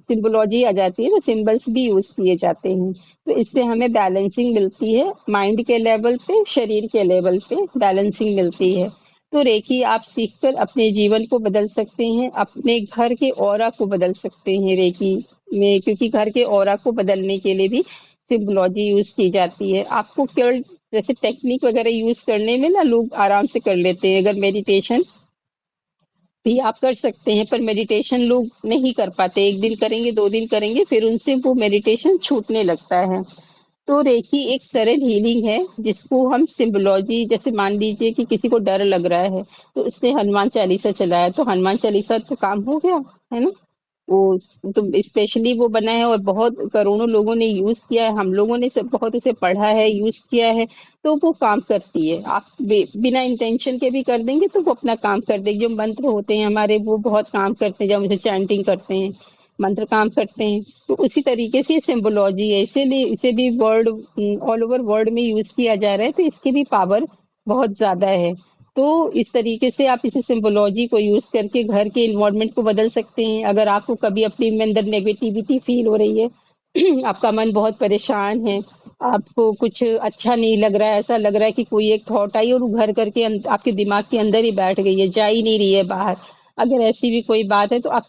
सिंबोलॉजी आ जाती है, तो सिंबल्स भी यूज किए जाते हैं। तो इससे हमें बैलेंसिंग मिलती है, माइंड के लेवल पे, शरीर के लेवल पे बैलेंसिंग मिलती है। तो रेकी आप सीखकर अपने जीवन को बदल सकते हैं, अपने घर के ऑरा को बदल सकते हैं रेकी में, क्योंकि घर के ऑरा को बदलने के लिए भी सिंबोलॉजी यूज की जाती है। आपको केवल जैसे टेक्निक वगैरह यूज करने में ना लोग आराम से कर लेते हैं, अगर मेडिटेशन भी आप कर सकते हैं, पर मेडिटेशन लोग नहीं कर पाते, एक दिन करेंगे, 2 दिन करेंगे, फिर उनसे वो मेडिटेशन छूटने लगता है। तो रेकी एक सरल हीलिंग है जिसको हम सिंबोलॉजी, जैसे मान लीजिए कि किसी को डर लग रहा है तो उसने हनुमान चालीसा चलाया, तो हनुमान चालीसा तो काम हो गया, है ना। वो तो स्पेशली वो बना है और बहुत करोड़ों लोगों ने यूज किया है, हम लोगों ने सब बहुत उसे पढ़ा है, यूज किया है। तो वो काम करती है, आप बिना इंटेंशन के भी कर देंगे तो वो अपना काम कर देगी। जो मंत्र होते हैं हमारे वो बहुत काम करते हैं, जब उसे चैंटिंग करते हैं मंत्र काम करते हैं। तो उसी तरीके से ये सिंबोलॉजी है, इसीलिए इसे भी वर्ल्ड ऑल ओवर वर्ल्ड में यूज किया जा रहा है, तो इसकी भी पावर बहुत ज्यादा है। तो इस तरीके से आप इसे सिंबोलॉजी को यूज करके घर के इन्वायरमेंट को बदल सकते हैं। अगर आपको कभी अपने में अंदर नेगेटिविटी फील हो रही है, आपका मन बहुत परेशान है, आपको कुछ अच्छा नहीं लग रहा है, ऐसा लग रहा है कि कोई एक थॉट आई और वो घर करके आपके दिमाग के अंदर ही बैठ गई है, जा ही नहीं रही है बाहर, अगर ऐसी भी कोई बात है, तो आप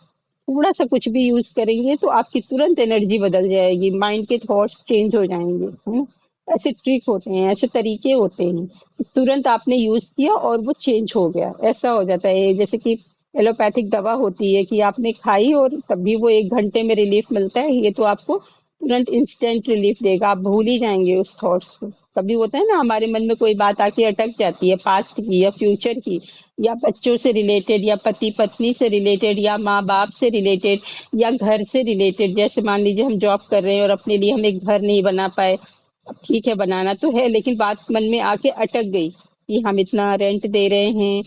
थोड़ा सा कुछ भी यूज करेंगे तो आपकी तुरंत एनर्जी बदल जाएगी, माइंड के थॉट्स चेंज हो जाएंगे, है। ऐसे ट्रिक होते हैं, ऐसे तरीके होते हैं, तुरंत आपने यूज किया और वो चेंज हो गया, ऐसा हो जाता है। जैसे कि एलोपैथिक दवा होती है कि आपने खाई और तभी वो 1 घंटे में रिलीफ मिलता है, ये तो आपको तुरंत इंस्टेंट रिलीफ देगा, आप भूल ही जाएंगे उस थॉट्स को। कभी होता है ना हमारे मन में कोई बात आके अटक जाती है, पास्ट की या फ्यूचर की, या बच्चों से रिलेटेड, या पति पत्नी से रिलेटेड, या माँ बाप से रिलेटेड, या घर से रिलेटेड। जैसे मान लीजिए हम जॉब कर रहे हैं और अपने लिए हम एक घर नहीं बना पाए, अब ठीक है बनाना तो है, लेकिन बात मन में आके अटक गई कि हम इतना रेंट दे रहे हैं,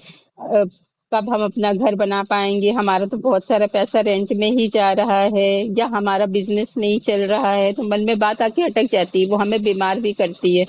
अ, कब हम अपना घर बना पाएंगे, हमारा तो बहुत सारा पैसा रेंट में ही जा रहा है, या हमारा बिजनेस नहीं चल रहा है, तो मन में बात आके अटक जाती है, वो हमें बीमार भी करती है।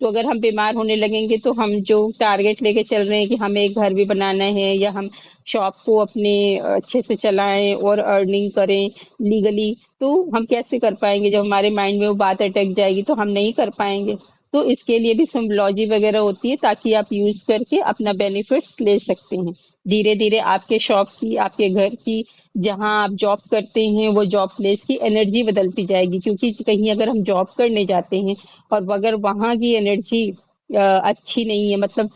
तो अगर हम बीमार होने लगेंगे तो हम जो टारगेट लेके चल रहे हैं कि हमें एक घर भी बनाना है, या हम शॉप को अपने अच्छे से चलाएं और अर्निंग करें लीगली, तो हम कैसे कर पाएंगे, जब हमारे माइंड में वो बात अटक जाएगी तो हम नहीं कर पाएंगे। तो इसके लिए भी सिम्बोलॉजी वगैरह होती है, ताकि आप यूज करके अपना बेनिफिट्स ले सकते हैं। धीरे धीरे आपके शॉप की, आपके घर की, जहाँ आप जॉब करते हैं वो जॉब प्लेस की एनर्जी बदलती जाएगी, क्योंकि कहीं अगर हम जॉब करने जाते हैं और अगर वहां की एनर्जी अच्छी नहीं है, मतलब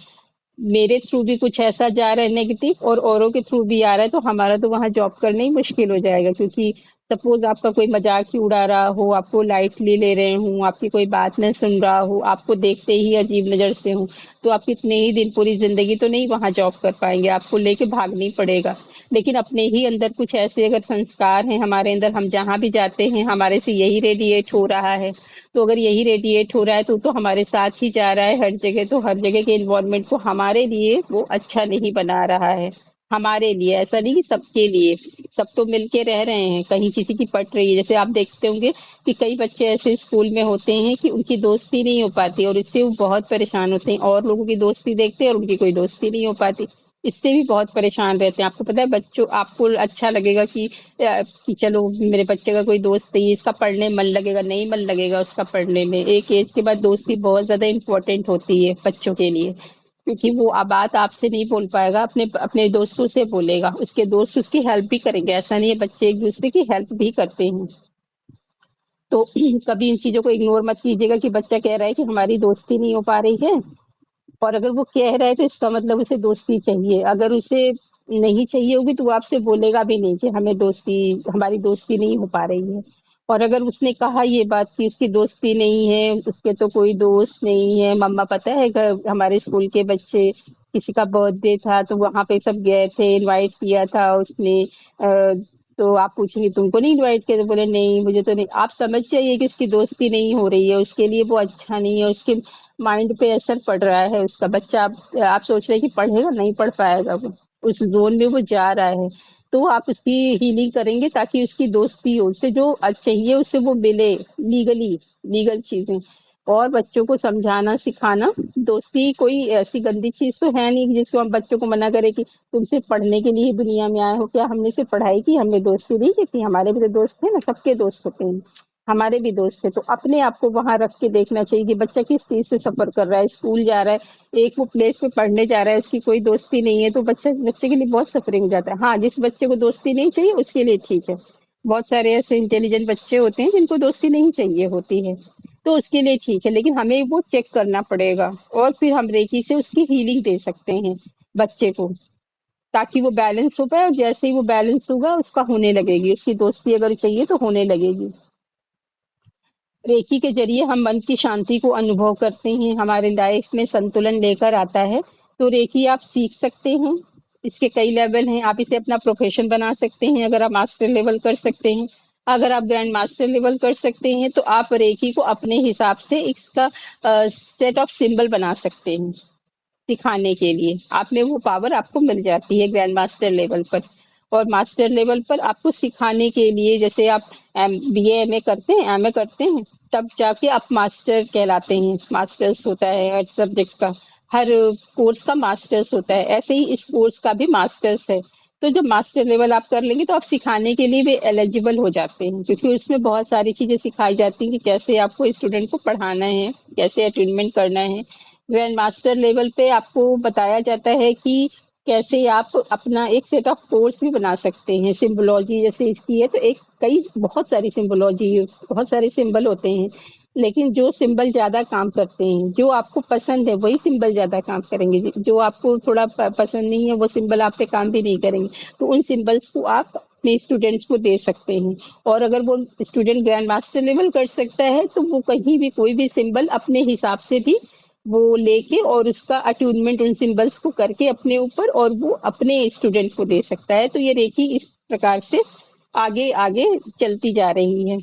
मेरे थ्रू भी कुछ ऐसा जा रहा है नेगेटिव और औरों के थ्रू भी आ रहा है, तो हमारा तो वहां जॉब करना ही मुश्किल हो जाएगा। क्योंकि सपोज आपका कोई मजाक ही उड़ा रहा हो, आपको लाइटली ले रहे हो, आपकी कोई बात न सुन रहा हो, आपको देखते ही अजीब नजर से हो, तो आप कितने ही दिन, पूरी जिंदगी तो नहीं वहां जॉब कर पाएंगे, आपको लेके भागना ही पड़ेगा। लेकिन अपने ही अंदर कुछ ऐसे अगर संस्कार हैं हमारे अंदर, हम जहाँ भी जाते हैं हमारे से यही रेडिएट हो रहा है, तो अगर यही रेडिएट हो रहा है तो हमारे साथ ही जा रहा है हर जगह, तो हर जगह के इन्वायरमेंट को हमारे लिए वो अच्छा नहीं बना रहा है। हमारे लिए ऐसा नहीं कि सबके लिए, सब तो मिलके रह रहे हैं, कहीं किसी की पट रही है। जैसे आप देखते होंगे कि कई बच्चे ऐसे स्कूल में होते हैं कि उनकी दोस्ती नहीं हो पाती और इससे वो बहुत परेशान होते हैं, और लोगों की दोस्ती देखते हैं और उनकी कोई दोस्ती नहीं हो पाती। इससे भी बहुत परेशान रहते हैं। आपको पता है बच्चों, आपको अच्छा लगेगा कि चलो मेरे बच्चे का कोई दोस्त नहीं है, इसका पढ़ने में मन लगेगा, नहीं मन लगेगा उसका पढ़ने में। एक एज के बाद दोस्ती बहुत ज्यादा इंपॉर्टेंट होती है बच्चों के लिए, क्योंकि वो बात आपसे नहीं बोल पाएगा, अपने अपने दोस्तों से बोलेगा, उसके दोस्त उसकी हेल्प भी करेंगे। ऐसा नहीं है, बच्चे एक दूसरे की हेल्प भी करते हैं। तो कभी इन चीजों को इग्नोर मत कीजिएगा कि बच्चा कह रहा है कि हमारी दोस्ती नहीं हो पा रही है, और अगर वो कह रहा है तो इसका मतलब उसे दोस्ती चाहिए। अगर उसे नहीं चाहिए होगी तो वो आपसे बोलेगा भी नहीं कि हमारी दोस्ती नहीं हो पा रही है। और अगर उसने कहा ये बात कि उसकी दोस्ती नहीं है, उसके तो कोई दोस्त नहीं है, मम्मा पता है हमारे स्कूल के बच्चे किसी का बर्थडे था तो वहां पे सब गए थे, इनवाइट किया था उसने, तो आप पूछेंगे तुमको नहीं इनवाइट किया, तो बोले नहीं मुझे तो नहीं। आप समझ जाइए कि उसकी दोस्ती नहीं हो रही है, उसके लिए वो अच्छा नहीं है, उसके माइंड पे असर पड़ रहा है उसका। बच्चा आप सोच रहे हैं कि पढ़ेगा, नहीं पढ़ पाएगा, वो उस जोन में वो जा रहा है। तो आप उसकी हीलिंग करेंगे ताकि उसकी दोस्ती हो, उससे जो चाहिए उससे वो मिले, लीगल चीजें। और बच्चों को समझाना सिखाना, दोस्ती कोई ऐसी गंदी चीज तो है नहीं जिसको हम बच्चों को मना करें कि तुम सिर्फ पढ़ने के लिए ही दुनिया में आए हो। क्या हमने सिर्फ पढ़ाई की, हमने दोस्ती नहीं की थी? हमारे भी तो दोस्त थे ना, सबके दोस्त होते हैं, हमारे भी दोस्त थे। तो अपने आप को वहां रख के देखना चाहिए कि बच्चा किस चीज से सफर कर रहा है। स्कूल जा रहा है, एक वो प्लेस पे पढ़ने जा रहा है, उसकी कोई दोस्ती नहीं है, तो बच्चे के लिए बहुत सफरिंग हो जाता है। हाँ, जिस बच्चे को दोस्ती नहीं चाहिए उसके लिए ठीक है। बहुत सारे ऐसे इंटेलिजेंट बच्चे होते हैं जिनको दोस्ती नहीं चाहिए होती है, तो उसके लिए ठीक है, लेकिन हमें वो चेक करना पड़ेगा। और फिर हम रेकी से उसकी हीलिंग दे सकते हैं बच्चे को, ताकि वो बैलेंस हो पाए। और जैसे ही वो बैलेंस होगा उसका होने लगेगी, उसकी दोस्ती अगर चाहिए तो होने लगेगी। रेकी के जरिए हम मन की शांति को अनुभव करते हैं, हमारे लाइफ में संतुलन लेकर आता है। तो रेकी आप सीख सकते हैं, इसके कई लेवल हैं। आप इसे अपना प्रोफेशन बना सकते हैं अगर आप मास्टर लेवल कर सकते हैं। अगर आप ग्रैंड मास्टर लेवल कर सकते हैं तो आप रेकी को अपने हिसाब से इसका सेट ऑफ सिंबल बना सकते हैं सिखाने के लिए। आप में वो पावर आपको मिल जाती है ग्रैंड मास्टर लेवल पर। और मास्टर लेवल पर आपको सिखाने के लिए, जैसे आप बीए एमए करते हैं, एमए करते हैं, तब जाके आप मास्टर कहलाते हैं। मास्टर्स होता है हर सब्जेक्ट का, हर कोर्स का मास्टर्स होता है, ऐसे ही इस कोर्स का भी मास्टर्स है। तो जब मास्टर लेवल आप कर लेंगे तो आप सिखाने के लिए भी एलिजिबल हो जाते हैं, क्योंकि उसमें बहुत सारी चीजें सिखाई जाती हैं कि कैसे आपको स्टूडेंट को पढ़ाना है, कैसे अटेनमेंट करना है। ग्रैंड मास्टर लेवल पे आपको बताया जाता है कि कैसे आप अपना एक सेट ऑफ कोर्स भी बना सकते हैं। सिंबोलॉजी जैसे इसकी है तो एक कई बहुत सारी सिंबोलॉजी, बहुत सारे सिंबल होते हैं, लेकिन जो सिंबल ज्यादा काम करते हैं, जो आपको पसंद है वही सिंबल ज्यादा काम करेंगे। जो आपको थोड़ा पसंद नहीं है वो सिंबल आप पे काम भी नहीं करेंगे। तो उन सिंबल्स को आप अपने स्टूडेंट्स को दे सकते हैं। और अगर वो स्टूडेंट ग्रैंड मास्टर लेवल कर सकता है तो वो कहीं भी कोई भी सिंबल अपने हिसाब से भी वो लेके और उसका अट्यूनमेंट उन सिंबल्स को करके अपने ऊपर, और वो अपने स्टूडेंट को दे सकता है। तो ये रेकी इस प्रकार से आगे आगे चलती जा रही है।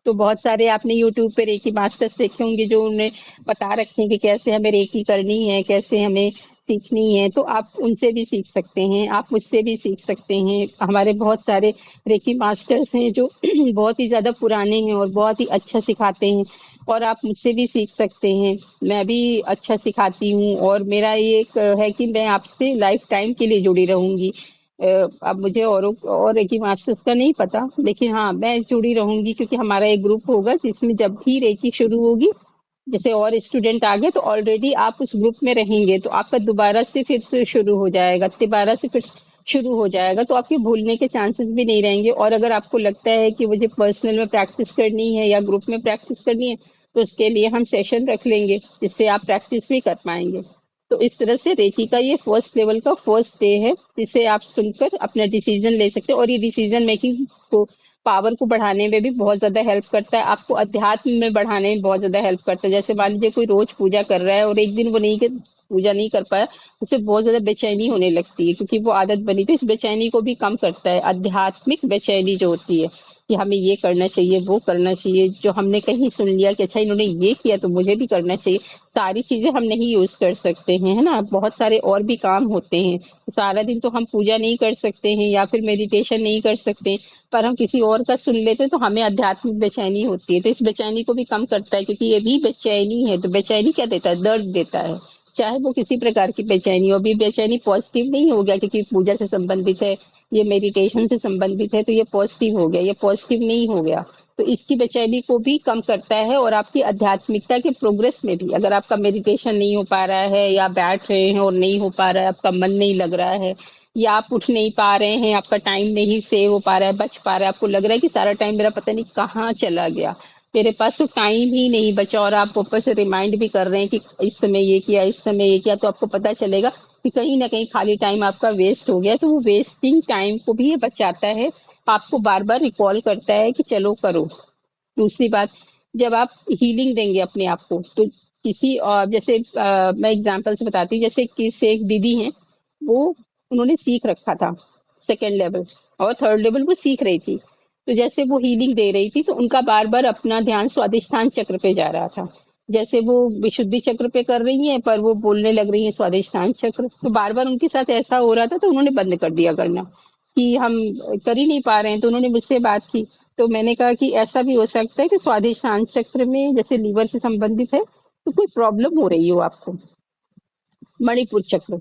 तो बहुत सारे आपने यूट्यूब पे रेकी मास्टर्स देखे होंगे जो उन्हें बता रखे हैं कि कैसे हमें रेकी करनी है, कैसे हमें सीखनी है। तो आप उनसे भी सीख सकते हैं, आप मुझसे भी सीख सकते हैं। हमारे बहुत सारे रेकी मास्टर्स हैं जो बहुत ही ज्यादा पुराने हैं और बहुत ही अच्छा सिखाते हैं, और आप मुझसे भी सीख सकते हैं। मैं भी अच्छा सिखाती हूँ, और मेरा ये एक है कि मैं आपसे लाइफ टाइम के लिए जुड़ी रहूंगी। अब मुझे और रेकी मास्टर्स का नहीं पता, लेकिन हाँ मैं जुड़ी रहूंगी, क्योंकि हमारा एक ग्रुप होगा जिसमें जब भी रेकी शुरू होगी, जैसे और स्टूडेंट आ गए तो ऑलरेडी आप उस ग्रुप में रहेंगे, तो आपका दोबारा से फिर से शुरू हो जाएगा, दोबारा से फिर शुरू हो जाएगा, तो आपके भूलने के चांसेस भी नहीं रहेंगे। और अगर आपको लगता है कि मुझे पर्सनल में प्रैक्टिस करनी है या ग्रुप में प्रैक्टिस करनी है, तो उसके लिए हम सेशन रख लेंगे जिससे आप प्रैक्टिस भी कर पाएंगे। तो इस तरह से रेकी का ये फर्स्ट लेवल का फर्स्ट डे है, जिसे आप सुनकर अपना डिसीजन ले सकते हैं। और ये डिसीजन मेकिंग को पावर को बढ़ाने में भी बहुत ज्यादा हेल्प करता है, आपको अध्यात्म में बढ़ाने में बहुत ज्यादा हेल्प करता है। जैसे मान लीजिए कोई रोज पूजा कर रहा है और एक दिन वो नहीं कर पूजा नहीं कर पाया, उसे बहुत ज्यादा बेचैनी होने लगती है, क्योंकि वो आदत बनी। तो इस बेचैनी को भी कम करता है, आध्यात्मिक बेचैनी जो होती है कि हमें ये करना चाहिए, वो करना चाहिए, जो हमने कहीं सुन लिया कि अच्छा इन्होंने ये किया तो मुझे भी करना चाहिए। सारी चीजें हम नहीं यूज कर सकते हैं, है ना, बहुत सारे और भी काम होते हैं। सारा दिन तो हम पूजा नहीं कर सकते हैं या फिर मेडिटेशन नहीं कर सकते, पर हम किसी और का सुन लेते हैं तो हमें आध्यात्मिक बेचैनी होती है। तो इस बेचैनी को भी कम करता है, क्योंकि ये भी बेचैनी है। तो बेचैनी क्या देता है? दर्द देता है। चाहे वो किसी प्रकार की बेचैनी हो। अभी बेचैनी पॉजिटिव नहीं हो गया क्योंकि पूजा से संबंधित है, ये मेडिटेशन से संबंधित है, तो ये पॉजिटिव हो गया, ये पॉजिटिव नहीं हो गया। तो इसकी बेचैनी को भी कम करता है और आपकी आध्यात्मिकता के प्रोग्रेस में भी, अगर आपका मेडिटेशन नहीं हो पा रहा है या बैठ रहे हैं और नहीं हो पा रहा है, आपका मन नहीं लग रहा है या आप उठ नहीं पा रहे हैं, आपका टाइम नहीं सेव हो पा रहा है, बच पा रहा है, आपको लग रहा है कि सारा टाइम मेरा पता नहीं कहाँ चला गया, मेरे पास तो टाइम ही नहीं बचा, और आप ऊपर से रिमाइंड भी कर रहे हैं कि इस समय ये किया, इस समय ये किया, तो आपको पता चलेगा कि कहीं ना कहीं खाली टाइम आपका वेस्ट हो गया। तो वो वेस्टिंग टाइम को भी ये बचाता है, आपको बार बार रिकॉल करता है कि चलो करो। दूसरी बात, जब आप हीलिंग देंगे अपने आप को, तो किसी जैसे मैं एग्जांपल से बताती हूँ, जैसे किसी एक दीदी हैं, वो उन्होंने सीख रखा था सेकेंड लेवल और थर्ड लेवल वो सीख रही थी। तो जैसे वो हीलिंग दे रही थी तो उनका बार बार अपना ध्यान स्वादिष्ठान चक्र पे जा रहा था। जैसे वो विशुद्धि चक्र पे कर रही हैं पर वो बोलने लग रही हैं स्वादिष्ठान चक्र, तो बार बार उनके साथ ऐसा हो रहा था, तो उन्होंने बंद कर दिया करना कि हम कर ही नहीं पा रहे हैं। तो उन्होंने मुझसे बात की, तो मैंने कहा कि ऐसा भी हो सकता है कि स्वादिष्ठान चक्र में जैसे लीवर से संबंधित है तो कोई प्रॉब्लम हो रही हो आपको, मणिपुर चक्र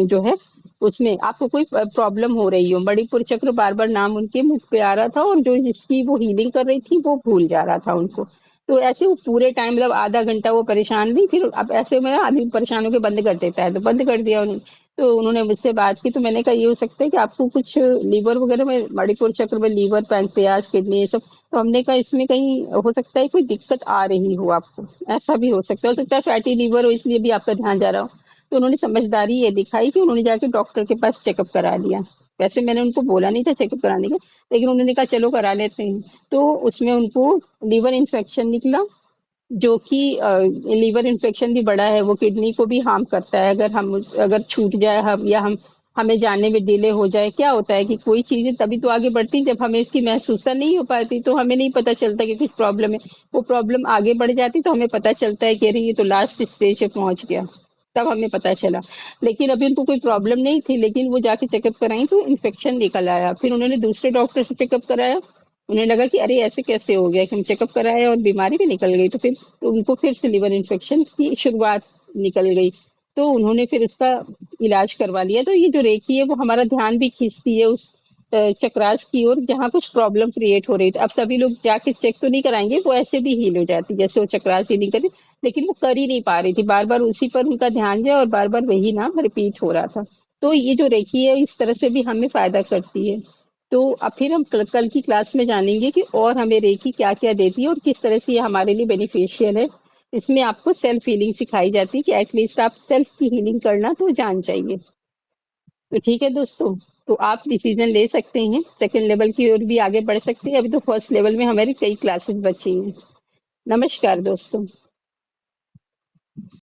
जो है उसमें आपको कोई प्रॉब्लम हो रही हो। मणिपुर चक्र बार बार नाम उनके मुख पे आ रहा था और जो जिसकी वो हीलिंग कर रही थी वो भूल जा रहा था उनको। तो ऐसे वो पूरे टाइम मतलब आधा घंटा वो परेशान रही, फिर अब ऐसे में आदमी परेशान होकर बंद कर देता है, तो बंद कर दिया उन्होंने। तो उन्होंने मुझसे बात की, तो मैंने कहा ये हो सकता है कि आपको कुछ लीवर वगैरह में, मणिपुर चक्र में लीवर, पैंक्रियाज, किडनी, ये सब। तो हमने कहा इसमें कहीं हो सकता है कोई दिक्कत आ रही हो आपको, ऐसा भी हो सकता है फैटी लीवर हो इसलिए भी आपका ध्यान जा रहा हो। तो उन्होंने समझदारी ये दिखाई कि उन्होंने जाके डॉक्टर के पास चेकअप करा लिया। वैसे मैंने उनको बोला नहीं था चेकअप कराने का, लेकिन उन्होंने कहा चलो करा लेते हैं। तो उसमें उनको लीवर इन्फेक्शन निकला, जो कि लीवर इन्फेक्शन भी बड़ा है, वो किडनी को भी हार्म करता है। अगर छूट जाए हम, या हमें जाने में डिले हो जाए, क्या होता है कि कोई चीजें तभी तो आगे बढ़ती हैं जब हमें इसकी महसूसता नहीं हो पाती, तो हमें नहीं पता चलता कि कुछ प्रॉब्लम है। वो प्रॉब्लम आगे बढ़ जाती तो हमें पता चलता है कि अरे ये तो लास्ट स्टेज पे पहुंच गया, तब हमें पता चला। लेकिन अभी उनको कोई प्रॉब्लम नहीं थी, लेकिन वो जाके चेकअप कराई तो इन्फेक्शन निकल आया। फिर उन्होंने दूसरे डॉक्टर से चेकअप कराया, उन्हें लगा कि अरे ऐसे कैसे हो गया कि हम चेकअप कराए और बीमारी भी निकल गई। तो उनको फिर से लिवर इन्फेक्शन की शुरुआत निकल गई। तो उन्होंने फिर उसका इलाज करवा लिया। तो ये जो रेकी है वो हमारा ध्यान भी खींचती है उस चक्रास की ओर जहाँ कुछ प्रॉब्लम क्रिएट हो रही थी। अब सभी लोग जाके चेक तो नहीं कराएंगे, वो ऐसे भी हील हो जाती जैसे वो चक्रास हीलिंग करी, लेकिन वो कर ही नहीं पा रही थी, बार बार उसी पर उनका ध्यान गया और बार बार वही नाम रिपीट हो रहा था। तो ये जो रेकी है इस तरह से भी हमें फायदा करती है। तो अब फिर हम कल की क्लास में जानेंगे कि और हमें रेकी क्या क्या देती है और किस तरह से ये हमारे लिए बेनिफिशियल है। इसमें आपको सेल्फ हीलिंग सिखाई जाती है कि एटलीस्ट आप सेल्फ की हीलिंग करना तो जान चाहिए। तो ठीक है दोस्तों, तो आप डिसीजन ले सकते हैं, सेकंड लेवल की ओर भी आगे बढ़ सकते हैं। अभी तो फर्स्ट लेवल में हमारी कई क्लासेस बची हैं। नमस्कार दोस्तों।